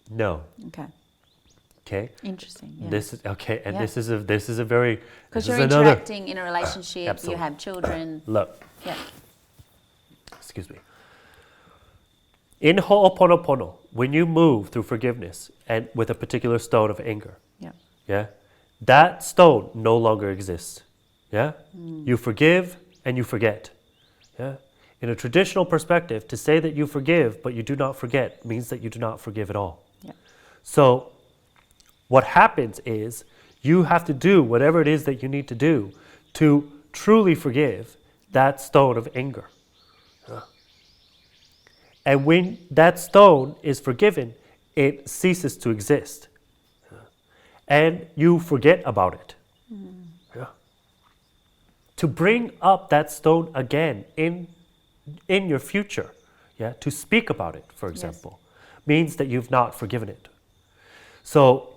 Speaker 2: No.
Speaker 1: Okay.
Speaker 2: Okay.
Speaker 1: Interesting. Yeah.
Speaker 2: This is okay, and this is a very,
Speaker 1: because you're interacting in a relationship.
Speaker 2: Absolutely.
Speaker 1: You have children.
Speaker 2: Look.
Speaker 1: Yeah.
Speaker 2: Excuse me. In ho'oponopono, when you move through forgiveness and with a particular stone of anger, that stone no longer exists. Yeah? You forgive and you forget. Yeah? In a traditional perspective, to say that you forgive but you do not forget means that you do not forgive at all.
Speaker 1: Yeah.
Speaker 2: So what happens is you have to do whatever it is that you need to do to truly forgive that stone of anger. And when that stone is forgiven, it ceases to exist. And you forget about it. Yeah. To bring up that stone again in your future, to speak about it, for example, means that you've not forgiven it. So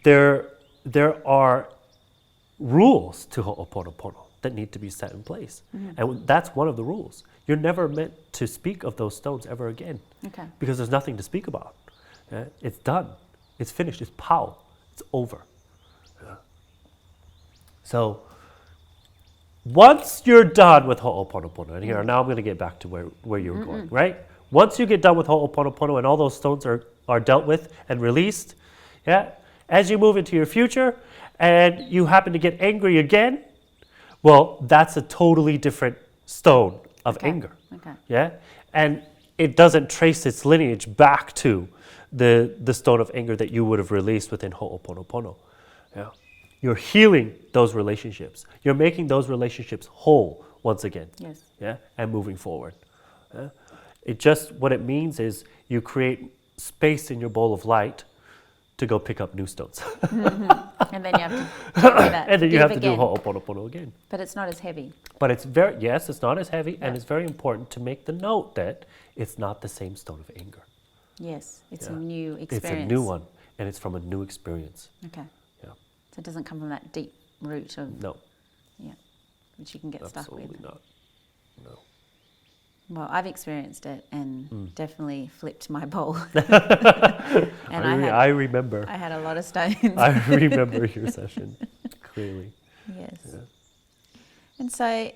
Speaker 2: there are rules to ho'oponopono that need to be set in place. And that's one of the rules. You're never meant to speak of those stones ever again. Okay. Because there's nothing to speak about. Yeah? It's done. It's finished. It's pau. It's over. Yeah. So once you're done with ho'oponopono, and here now I'm going to get back to where you were going, right? Once you get done with ho'oponopono and all those stones are dealt with and released, as you move into your future and you happen to get angry again, well, that's a totally different stone of anger. Okay. Yeah? And it doesn't trace its lineage back to the stone of anger that you would have released within ho'oponopono. Yeah? You're healing those relationships. You're making those relationships whole once again. Yes. Yeah? And moving forward. Yeah? What it means is you create space in your bowl of light to go pick up new stones.
Speaker 1: And then you have to do that.
Speaker 2: And then you have to do ho'oponopono again.
Speaker 1: But it's not as heavy.
Speaker 2: But it's it's not as heavy, and it's very important to make the note that it's not the same stone of anger.
Speaker 1: Yes, it's a new experience.
Speaker 2: It's a new one, and it's from a new experience.
Speaker 1: Okay. Yeah. So it doesn't come from that deep root of...
Speaker 2: No.
Speaker 1: Yeah, which you can get stuck with.
Speaker 2: Absolutely not. No.
Speaker 1: Well, I've experienced it and definitely flipped my bowl. And
Speaker 2: I remember.
Speaker 1: I had a lot of stones.
Speaker 2: I remember your session clearly.
Speaker 1: Yes. Yeah. And so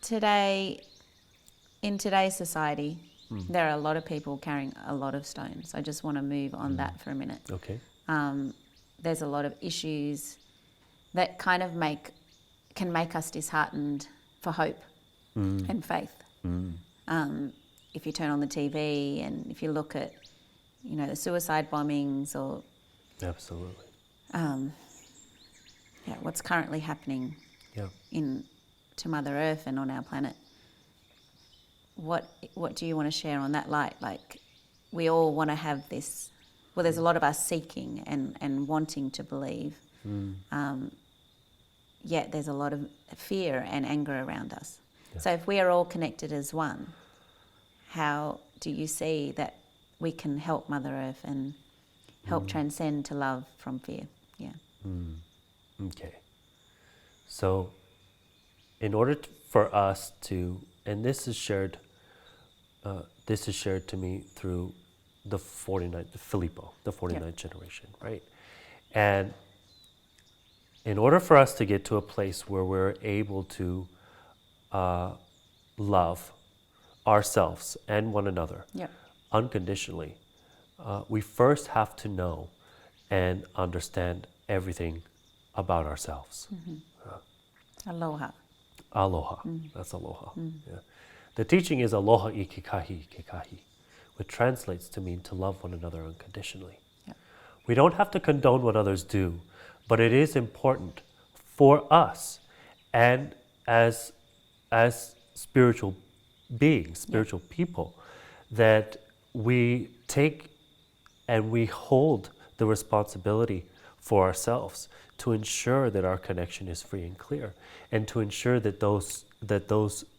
Speaker 1: today, in today's society, there are a lot of people carrying a lot of stones. I just want to move on that for a minute.
Speaker 2: Okay.
Speaker 1: There's a lot of issues that kind of can make us disheartened for hope and faith. If you turn on the TV and if you look at, the suicide bombings or...
Speaker 2: Absolutely.
Speaker 1: What's currently happening to Mother Earth and on our planet. What do you want to share on that light? Like, we all want to have this... Well, there's a lot of us seeking and wanting to believe. Yet there's a lot of fear and anger around us. So if we are all connected as one, how do you see that we can help Mother Earth and help transcend to love from fear. Yeah.
Speaker 2: Okay. So, in order for us to, and this is shared to me through the 49th, Filippo, the 49th generation, right? And in order for us to get to a place where we're able to love ourselves and one another unconditionally, we first have to know and understand everything about ourselves.
Speaker 1: Aloha.
Speaker 2: Aloha. That's aloha. Yeah. The teaching is aloha I kekahi, kekahi, which translates to mean to love one another unconditionally. We don't have to condone what others do, but it is important for us and as spiritual beings, spiritual people, that we take and we hold the responsibility for ourselves to ensure that our connection is free and clear, and to ensure that those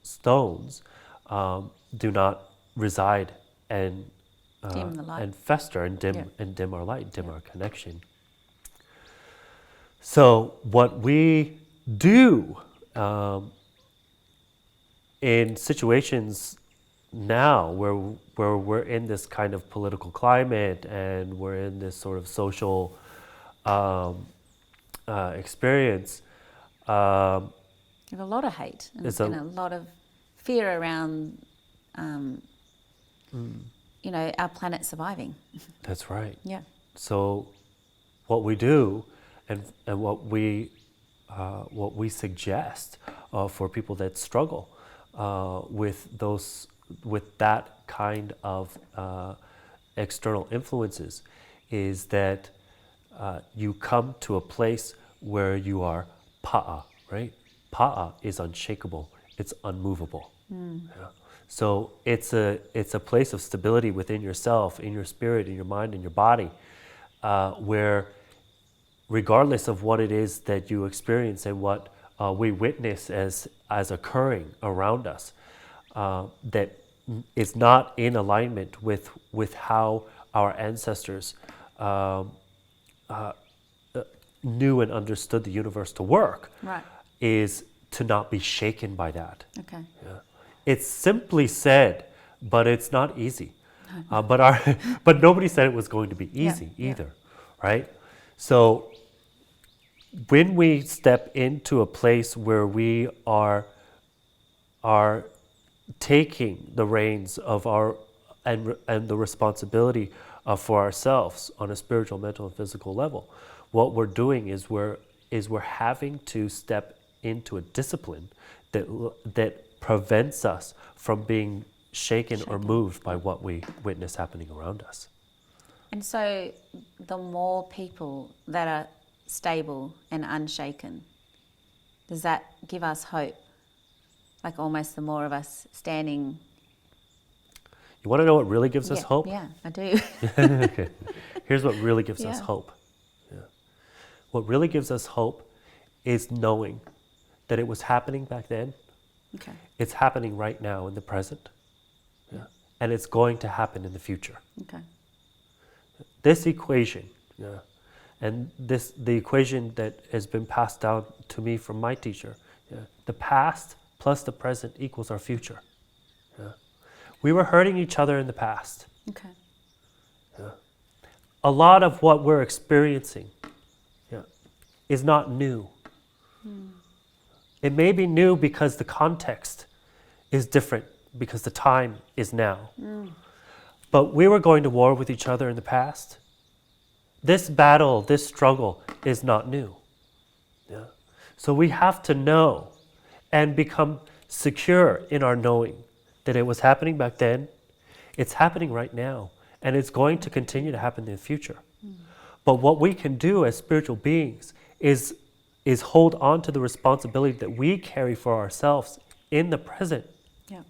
Speaker 2: stones do not reside and
Speaker 1: dim the light.
Speaker 2: and fester and dim our light, dim our connection. So what we do in situations now where we're in this kind of political climate and we're in this sort of social experience,
Speaker 1: There's a lot of hate and a lot of fear around, our planet surviving.
Speaker 2: That's right.
Speaker 1: Yeah.
Speaker 2: So what we do and what we suggest for people that struggle with that kind of external influences is that you come to a place where you are pa'a, right? Pa'a is unshakable, it's unmovable. Yeah. So it's a place of stability within yourself, in your spirit, in your mind, in your body, where regardless of what it is that you experience and what we witness as occurring around us, that is not in alignment with how our ancestors knew and understood the universe to work,
Speaker 1: Right.
Speaker 2: is to not be shaken by that.
Speaker 1: Okay.
Speaker 2: Yeah. It's simply said, but it's not easy. But nobody said it was going to be easy either, right? So when we step into a place where we are taking the reins of our and the responsibility for ourselves on a spiritual, mental, and physical level, what we're doing is we're having to step into a discipline that prevents us from being shaken or moved by what we witness happening around us.
Speaker 1: And so the more people that are stable and unshaken, does that give us hope? Like almost the more of us standing.
Speaker 2: You want to know what really gives us hope?
Speaker 1: Yeah, I do.
Speaker 2: Okay. Here's what really gives us hope. Yeah. What really gives us hope is knowing that it was happening back then.
Speaker 1: Okay.
Speaker 2: It's happening right now in the present. Yeah. And it's going to happen in the future.
Speaker 1: Okay.
Speaker 2: This equation, and the equation that has been passed down to me from my teacher, the past plus the present equals our future. Yeah. We were hurting each other in the past.
Speaker 1: Okay.
Speaker 2: Yeah. A lot of what we're experiencing is not new. It may be new because the context is different, because the time is now. But we were going to war with each other in the past. This battle, this struggle is not new. Yeah. So we have to know and become secure in our knowing that it was happening back then, it's happening right now, and it's going to continue to happen in the future. But what we can do as spiritual beings is hold on to the responsibility that we carry for ourselves in the present.
Speaker 1: Yeah.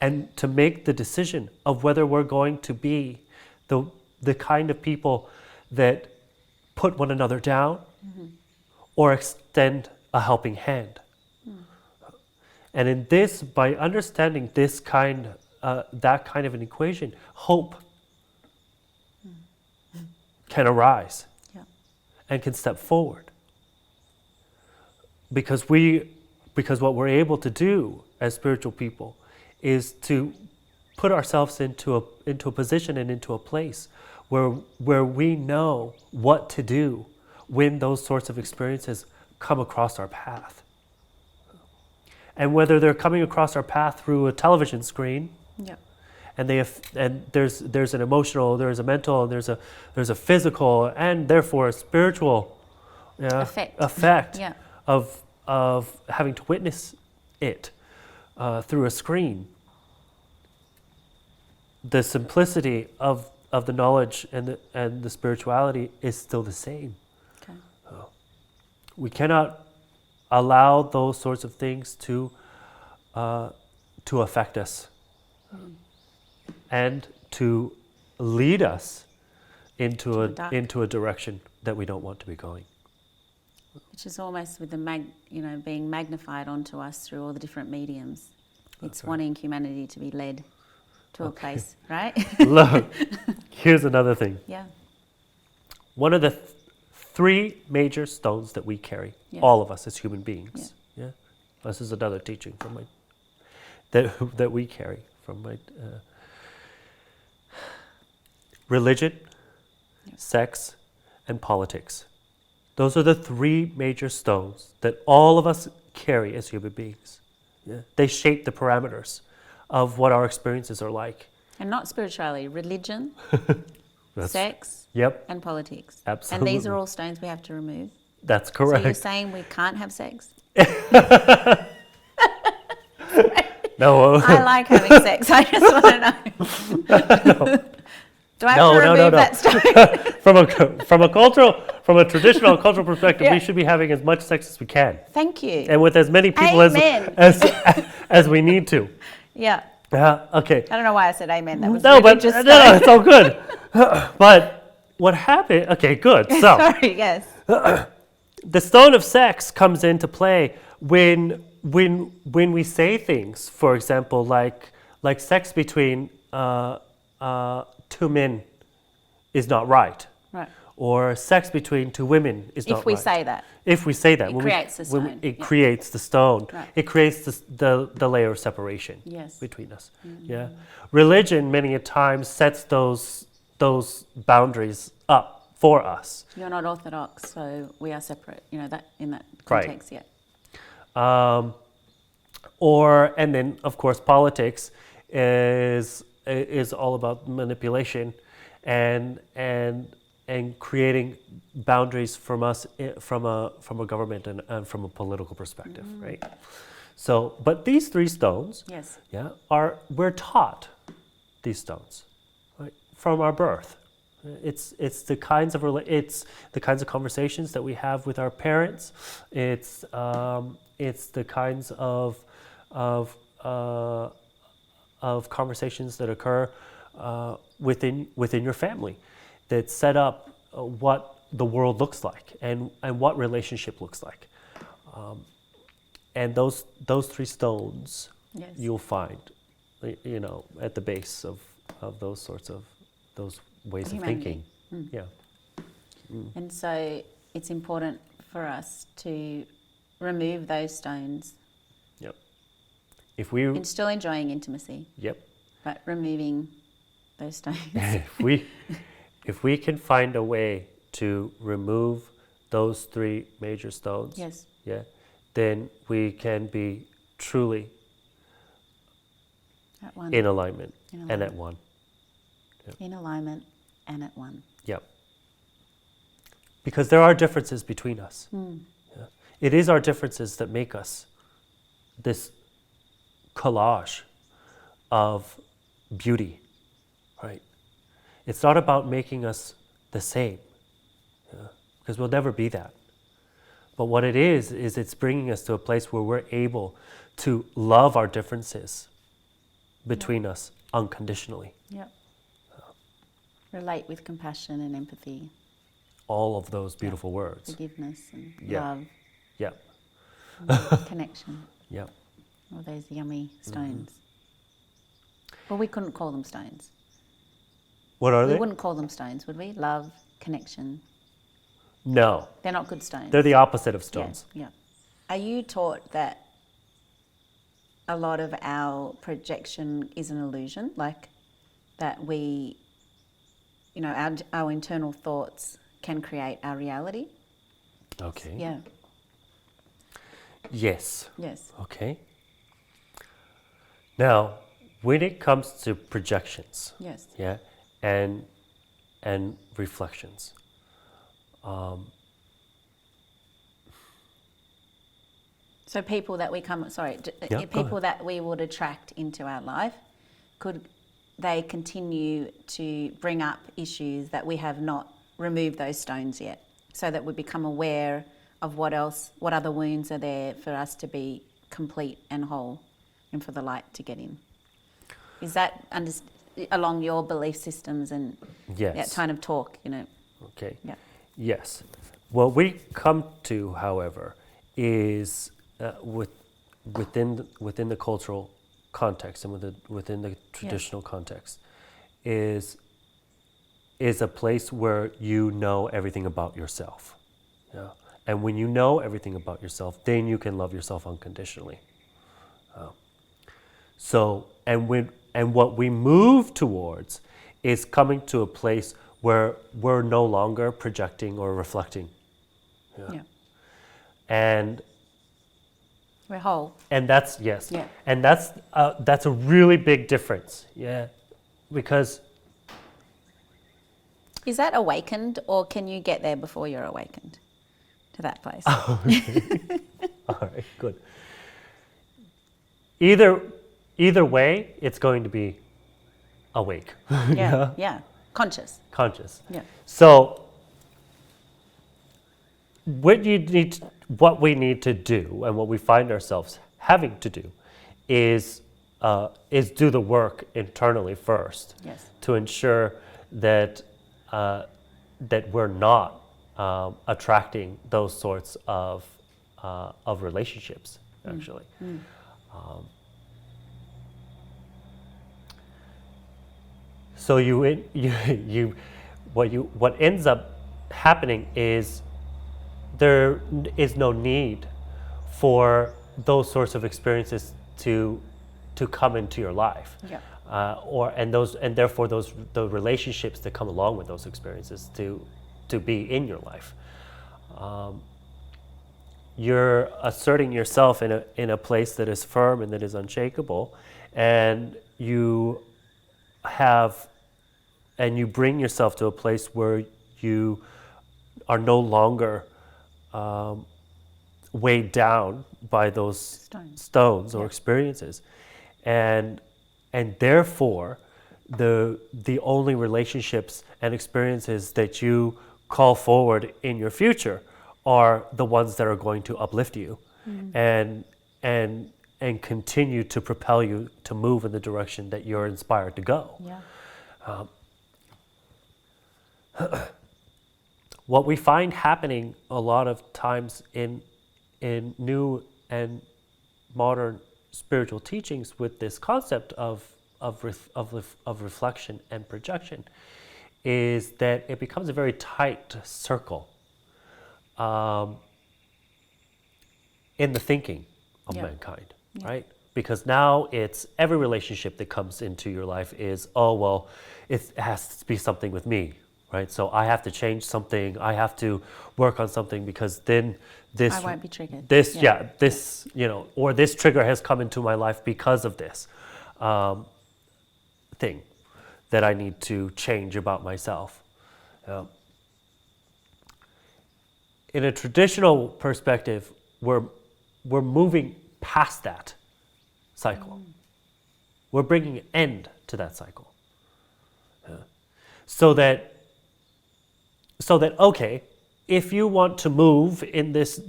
Speaker 2: And to make the decision of whether we're going to be the kind of people that put one another down or extend a helping hand. And in this, by understanding this kind that kind of an equation, hope can arise and can step forward. Because what we're able to do as spiritual people is to put ourselves into a position and into a place where we know what to do when those sorts of experiences come across our path. And whether they're coming across our path through a television screen, and there's an emotional, there's a mental, and there's a physical, and therefore a spiritual effect of having to witness it through a screen. The simplicity of the knowledge and the spirituality is still the same.
Speaker 1: Okay.
Speaker 2: We cannot allow those sorts of things to affect us and to lead us into a direction that we don't want to be going.
Speaker 1: Which is almost with the being magnified onto us through all the different mediums. It's wanting humanity to be led to a place, right?
Speaker 2: Look, here's another thing.
Speaker 1: Yeah.
Speaker 2: One of the three major stones that we carry, all of us as human beings. Yeah. This is another teaching from my that we carry from my religion, sex, and politics. Those are the three major stones that all of us carry as human beings. Yeah. They shape the parameters of what our experiences are like.
Speaker 1: And not spirituality, religion, sex, and politics.
Speaker 2: Absolutely.
Speaker 1: And these are all stones we have to remove.
Speaker 2: That's correct.
Speaker 1: So you're saying we can't have sex?
Speaker 2: No.
Speaker 1: I like having sex. I just want to know.
Speaker 2: No.
Speaker 1: Do I have to remove that stone?
Speaker 2: From a traditional cultural perspective, we should be having as much sex as we can.
Speaker 1: Thank you.
Speaker 2: And with as many people as we need to.
Speaker 1: Yeah.
Speaker 2: Okay.
Speaker 1: I don't know why I said amen. That was
Speaker 2: it's all good. But what happened? Okay, good. So
Speaker 1: sorry. Yes.
Speaker 2: The stone of sex comes into play when we say things, for example, like sex between two men is not right.
Speaker 1: Right.
Speaker 2: Or sex between two women is not right.
Speaker 1: If we say that.
Speaker 2: If we say that.
Speaker 1: It creates the stone.
Speaker 2: It creates the stone.
Speaker 1: Right.
Speaker 2: It creates the layer of separation between us.
Speaker 1: Mm-hmm.
Speaker 2: Yeah. Religion many a times sets those boundaries up for us.
Speaker 1: You're not Orthodox, so we are separate. You know, that in that context,
Speaker 2: And then of course politics is all about manipulation and creating boundaries from us from a government and from a political perspective, right? So, but these three stones, we're taught these stones, right, from our birth. It's the kinds of conversations that we have with our parents. It's the kinds of conversations that occur within your family that set up what the world looks like and what relationship looks like. And those three stones you'll find, at the base of those sorts of those ways of thinking. Yeah.
Speaker 1: And so it's important for us to remove those stones.
Speaker 2: Yep. And
Speaker 1: still enjoying intimacy.
Speaker 2: Yep.
Speaker 1: But removing those stones.
Speaker 2: If we can find a way to remove those three major stones, then we can be truly in alignment and at one. Yep.
Speaker 1: In alignment and at one.
Speaker 2: Yep. Because there are differences between us. Yeah. It is our differences that make us this collage of beauty, right? It's not about making us the same, because we'll never be that. But what it is it's bringing us to a place where we're able to love our differences between us unconditionally.
Speaker 1: Yep. Relate with compassion and empathy.
Speaker 2: All of those beautiful words.
Speaker 1: Forgiveness and love.
Speaker 2: Yep.
Speaker 1: Connection.
Speaker 2: Yep.
Speaker 1: All those yummy stones. Well, we couldn't call them stones.
Speaker 2: What are
Speaker 1: We
Speaker 2: they?
Speaker 1: wouldn't call them stones, would we? Love, connection.
Speaker 2: No,
Speaker 1: They're not good stones.
Speaker 2: they're the opposite of
Speaker 1: Yeah,
Speaker 2: stones.
Speaker 1: yeah. Are you taught that a lot of our projection is an illusion? Like that we, you know, our internal thoughts can create our reality?
Speaker 2: Okay.
Speaker 1: Yeah.
Speaker 2: Yes.
Speaker 1: Yes.
Speaker 2: Okay. Now, when it comes to projections,
Speaker 1: Yes.
Speaker 2: yeah, and reflections,
Speaker 1: So people that we
Speaker 2: Yeah, go
Speaker 1: people that we would attract into our life, could they continue to bring up issues that we have not removed those stones yet, so that we become aware of what other wounds are there for us to be complete and whole, and for the light to get in? Is that along your belief systems and
Speaker 2: yes.
Speaker 1: that kind of talk? You know.
Speaker 2: Okay.
Speaker 1: Yeah.
Speaker 2: Yes. What we come to, however, is within the cultural context and within the traditional context, is a place where you know everything about yourself. Yeah. And when you know everything about yourself, then you can love yourself unconditionally. And what we move towards is coming to a place where we're no longer projecting or reflecting.
Speaker 1: Yeah.
Speaker 2: And
Speaker 1: We're whole.
Speaker 2: And that's, yes.
Speaker 1: Yeah.
Speaker 2: And that's a really big difference. Yeah. Because.
Speaker 1: Is that awakened, or can you get there before you're awakened to that place?
Speaker 2: All right, good. Either way, it's going to be awake.
Speaker 1: Yeah. Yeah. Conscious.
Speaker 2: Conscious.
Speaker 1: Yeah.
Speaker 2: So what we need to do, and what we find ourselves having to do, is do the work internally first.
Speaker 1: Yes.
Speaker 2: To ensure that we're not attracting those sorts of relationships, actually. So what ends up happening is there is no need for those sorts of experiences to come into your life.
Speaker 1: Yeah.
Speaker 2: And therefore the relationships that come along with those experiences to be in your life. You're asserting yourself in a place that is firm and that is unshakable, and you bring yourself to a place where you are no longer weighed down by those stones or experiences, and therefore the only relationships and experiences that you call forward in your future are the ones that are going to uplift you and continue to propel you to move in the direction that you're inspired to go.
Speaker 1: Yeah.
Speaker 2: What we find happening a lot of times in new and modern spiritual teachings with this concept of reflection and projection is that it becomes a very tight circle in the thinking of mankind, right? Because now it's every relationship that comes into your life is, oh, well, it has to be something with me, right? So I have to change something, I have to work on something, because then this...
Speaker 1: I won't be triggered.
Speaker 2: This, or this trigger has come into my life because of this thing that I need to change about myself. In a traditional perspective, we're moving past that cycle. We're bringing an end to that cycle. So that okay, if you want to move in this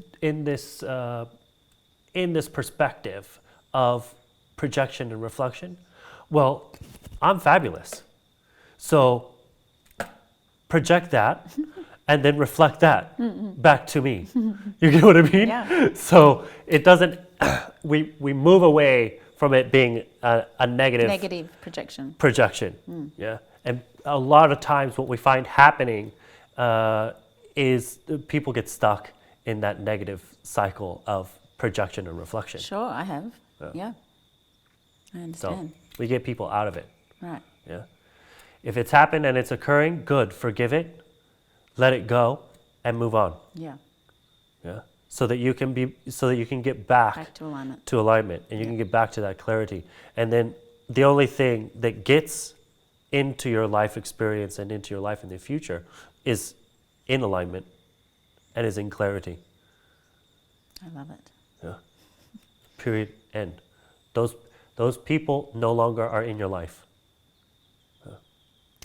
Speaker 2: perspective of projection and reflection, well, I'm fabulous. So project that and then reflect that back to me. You get what I mean?
Speaker 1: Yeah.
Speaker 2: So it doesn't, we move away from it being a
Speaker 1: Negative projection.
Speaker 2: projection. Yeah, and a lot of times what we find happening is people get stuck in that negative cycle of projection and reflection.
Speaker 1: Sure, I have. Yeah. I
Speaker 2: So
Speaker 1: understand.
Speaker 2: we get people out of it.
Speaker 1: Right.
Speaker 2: Yeah. If it's happened and it's occurring, good. Forgive it, let it go, and move on.
Speaker 1: Yeah.
Speaker 2: Yeah. So that you can get back
Speaker 1: Back to alignment.
Speaker 2: to alignment, and you can get back to that clarity. And then the only thing that gets into your life experience and into your life in the future is in alignment and is in clarity.
Speaker 1: I love it.
Speaker 2: Yeah. Period. End. Those people no longer are in your life.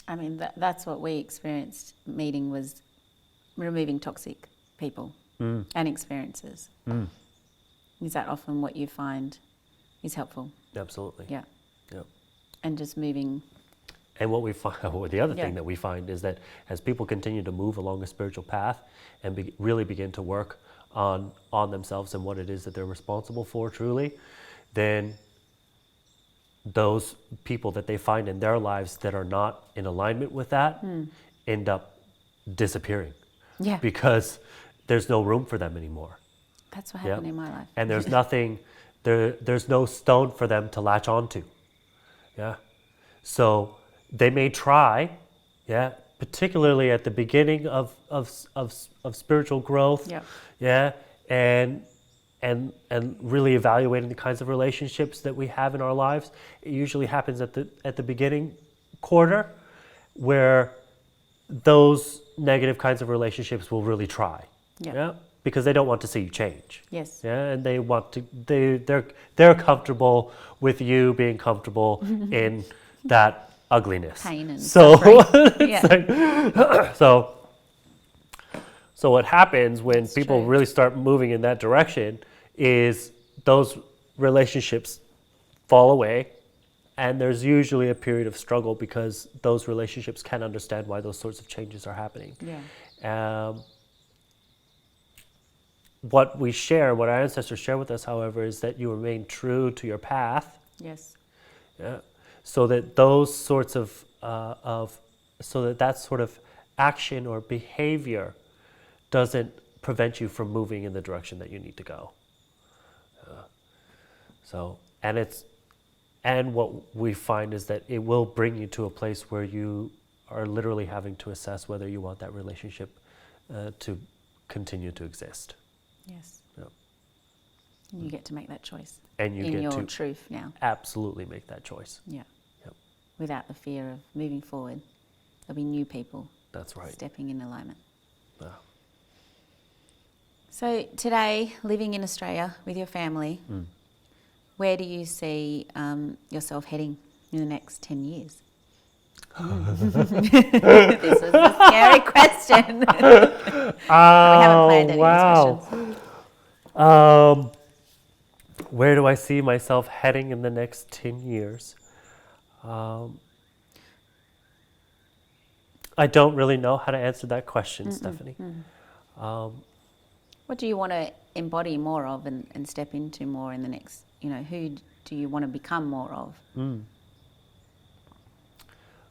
Speaker 1: I mean, that's what we experienced meeting, was removing toxic people and experiences. Is that often what you find is helpful?
Speaker 2: Absolutely.
Speaker 1: Yeah.
Speaker 2: Yep.
Speaker 1: And just moving.
Speaker 2: And what we find, the other thing that we find is that as people continue to move along a spiritual path and really begin to work on themselves and what it is that they're responsible for truly, then those people that they find in their lives that are not in alignment with that end up disappearing.
Speaker 1: Yeah.
Speaker 2: Because there's no room for them anymore.
Speaker 1: That's what happened in my life.
Speaker 2: And there's nothing, there's no stone for them to latch onto. Yeah. So they may try, yeah, particularly at the beginning of spiritual growth.
Speaker 1: Yep.
Speaker 2: Yeah. And really evaluating the kinds of relationships that we have in our lives. It usually happens at the beginning quarter, where those negative kinds of relationships will really try.
Speaker 1: Yep.
Speaker 2: Yeah, because they don't want to see you change.
Speaker 1: Yes.
Speaker 2: Yeah, and they're comfortable with you being comfortable in that ugliness.
Speaker 1: Pain and
Speaker 2: so
Speaker 1: suffering. Yeah.
Speaker 2: it's like, so what happens when
Speaker 1: That's
Speaker 2: people
Speaker 1: true.
Speaker 2: really start moving in that direction is those relationships fall away, and there's usually a period of struggle because those relationships can't understand why those sorts of changes are happening.
Speaker 1: Yeah.
Speaker 2: What our ancestors share with us, however, is that you remain true to your path.
Speaker 1: Yes.
Speaker 2: Yeah, so that those sorts of that sort of action or behavior doesn't prevent you from moving in the direction that you need to go. And what we find is that it will bring you to a place where you are literally having to assess whether you want that relationship to continue to exist.
Speaker 1: Yes.
Speaker 2: Yep.
Speaker 1: You get to make that choice.
Speaker 2: And you
Speaker 1: in
Speaker 2: get
Speaker 1: your
Speaker 2: to
Speaker 1: truth now.
Speaker 2: absolutely make that choice.
Speaker 1: Yeah.
Speaker 2: Yep.
Speaker 1: Without the fear of moving forward. There'll be new people
Speaker 2: That's right.
Speaker 1: stepping in alignment.
Speaker 2: Yeah.
Speaker 1: So today, living in Australia with your family, where do you see yourself heading in the next 10 years? This is a scary question. We haven't planned any of these questions.
Speaker 2: Where do I see myself heading in the next 10 years? I don't really know how to answer that question, Stephanie.
Speaker 1: What do you want to embody more of and step into more in the next, who do you want to become more of?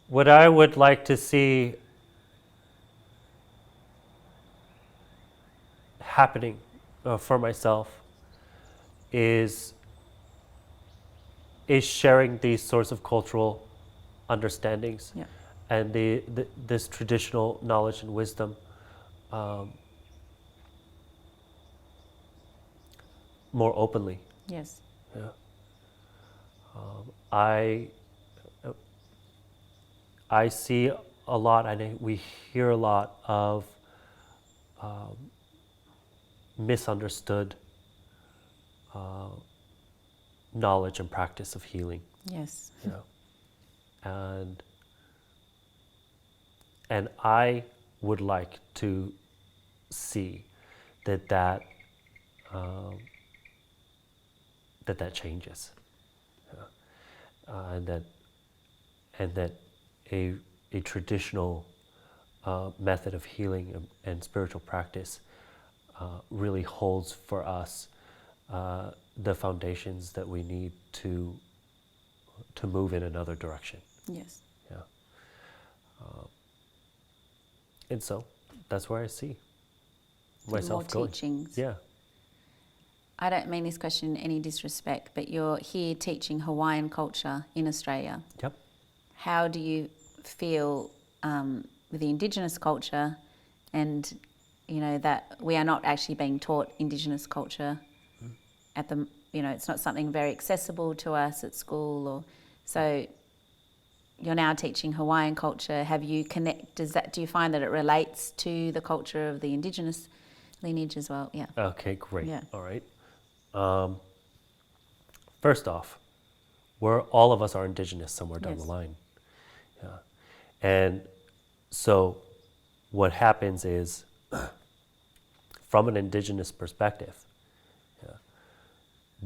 Speaker 2: What I would like to see happening for myself is sharing these sorts of cultural understandings
Speaker 1: Yeah.
Speaker 2: and this traditional knowledge and wisdom more openly.
Speaker 1: Yes.
Speaker 2: Yeah. I see a lot, and we hear a lot of misunderstood knowledge and practice of healing.
Speaker 1: Yes.
Speaker 2: You know? And I would like to see that changes, and that a traditional method of healing and spiritual practice really holds for us the foundations that we need to move in another direction.
Speaker 1: Yes.
Speaker 2: Yeah. And so that's where I see myself
Speaker 1: more
Speaker 2: going.
Speaker 1: teachings.
Speaker 2: Yeah.
Speaker 1: I don't mean this question in any disrespect, but you're here teaching Hawaiian culture in Australia.
Speaker 2: Yep.
Speaker 1: How do you feel with the Indigenous culture, and that we are not actually being taught Indigenous culture at the, it's not something very accessible to us at school, or so. You're now teaching Hawaiian culture. Do you find that it relates to the culture of the Indigenous lineage as well? Yeah.
Speaker 2: Okay, great.
Speaker 1: Yeah.
Speaker 2: All right. First off, all of us are Indigenous somewhere down the line. Yeah. And so what happens is, from an Indigenous perspective,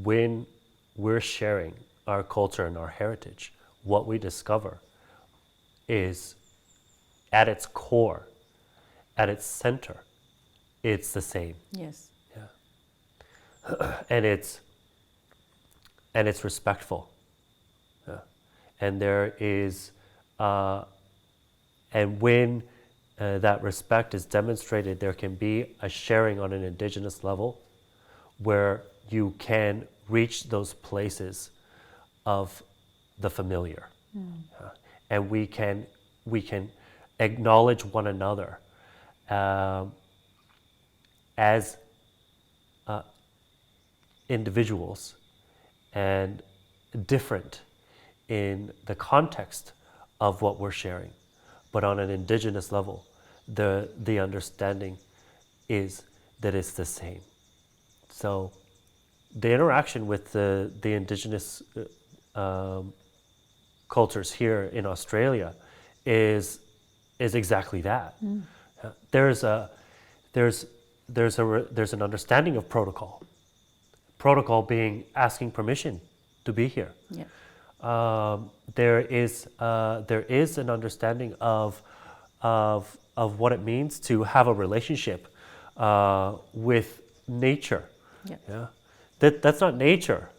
Speaker 2: when we're sharing our culture and our heritage, what we discover is, at its core, at its center, it's the same.
Speaker 1: Yes.
Speaker 2: Yeah. And it's respectful. Yeah. And there is, and when that respect is demonstrated, there can be a sharing on an Indigenous level where you can reach those places of the familiar. And we can acknowledge one another as individuals and different in the context of what we're sharing. But on an Indigenous level, the understanding is that it's the same. So the interaction with the Indigenous cultures here in Australia is exactly that. There's an understanding of protocol. Protocol being asking permission to be here.
Speaker 1: Yeah.
Speaker 2: There is an understanding of what it means to have a relationship with nature.
Speaker 1: Yeah.
Speaker 2: Yeah. That's not nature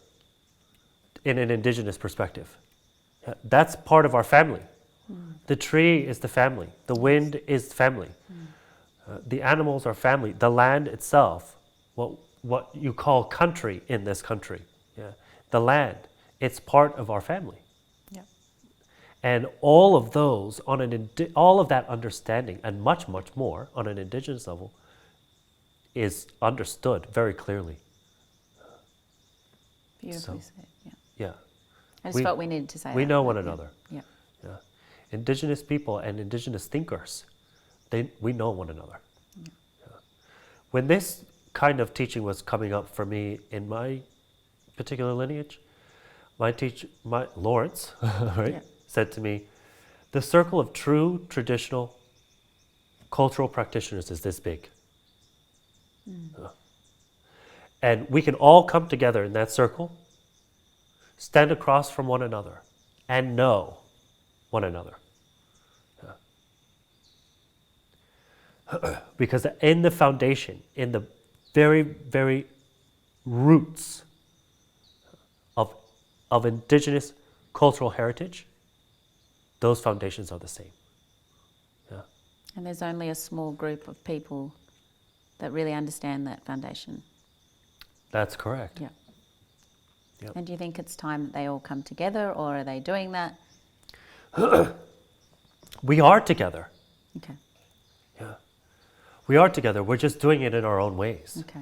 Speaker 2: in an Indigenous perspective. That's part of our family. The tree is the family. The wind is family. The animals are family. The land itself, what you call country in this country, the land, it's part of our family.
Speaker 1: Yeah.
Speaker 2: And all of those all of that understanding, and much, much more on an Indigenous level, is understood very clearly.
Speaker 1: Beautifully said. Yeah.
Speaker 2: Yeah.
Speaker 1: I just felt we needed to say
Speaker 2: We
Speaker 1: that.
Speaker 2: know one another.
Speaker 1: Yeah.
Speaker 2: Yeah. Indigenous people and Indigenous thinkers, we know one another. Yeah. When this kind of teaching was coming up for me in my particular lineage, my Lawrence, right, said to me, the circle of true traditional cultural practitioners is this big. And we can all come together in that circle, stand across from one another, and know one another. Because in the foundation, in the very, very roots of Indigenous cultural heritage, those foundations are the same. Yeah.
Speaker 1: And there's only a small group of people that really understand that foundation.
Speaker 2: That's correct.
Speaker 1: Yeah.
Speaker 2: Yep.
Speaker 1: And do you think it's time that they all come together, or are they doing that?
Speaker 2: We are together.
Speaker 1: Okay.
Speaker 2: Yeah. We are together. We're just doing it in our own ways.
Speaker 1: Okay.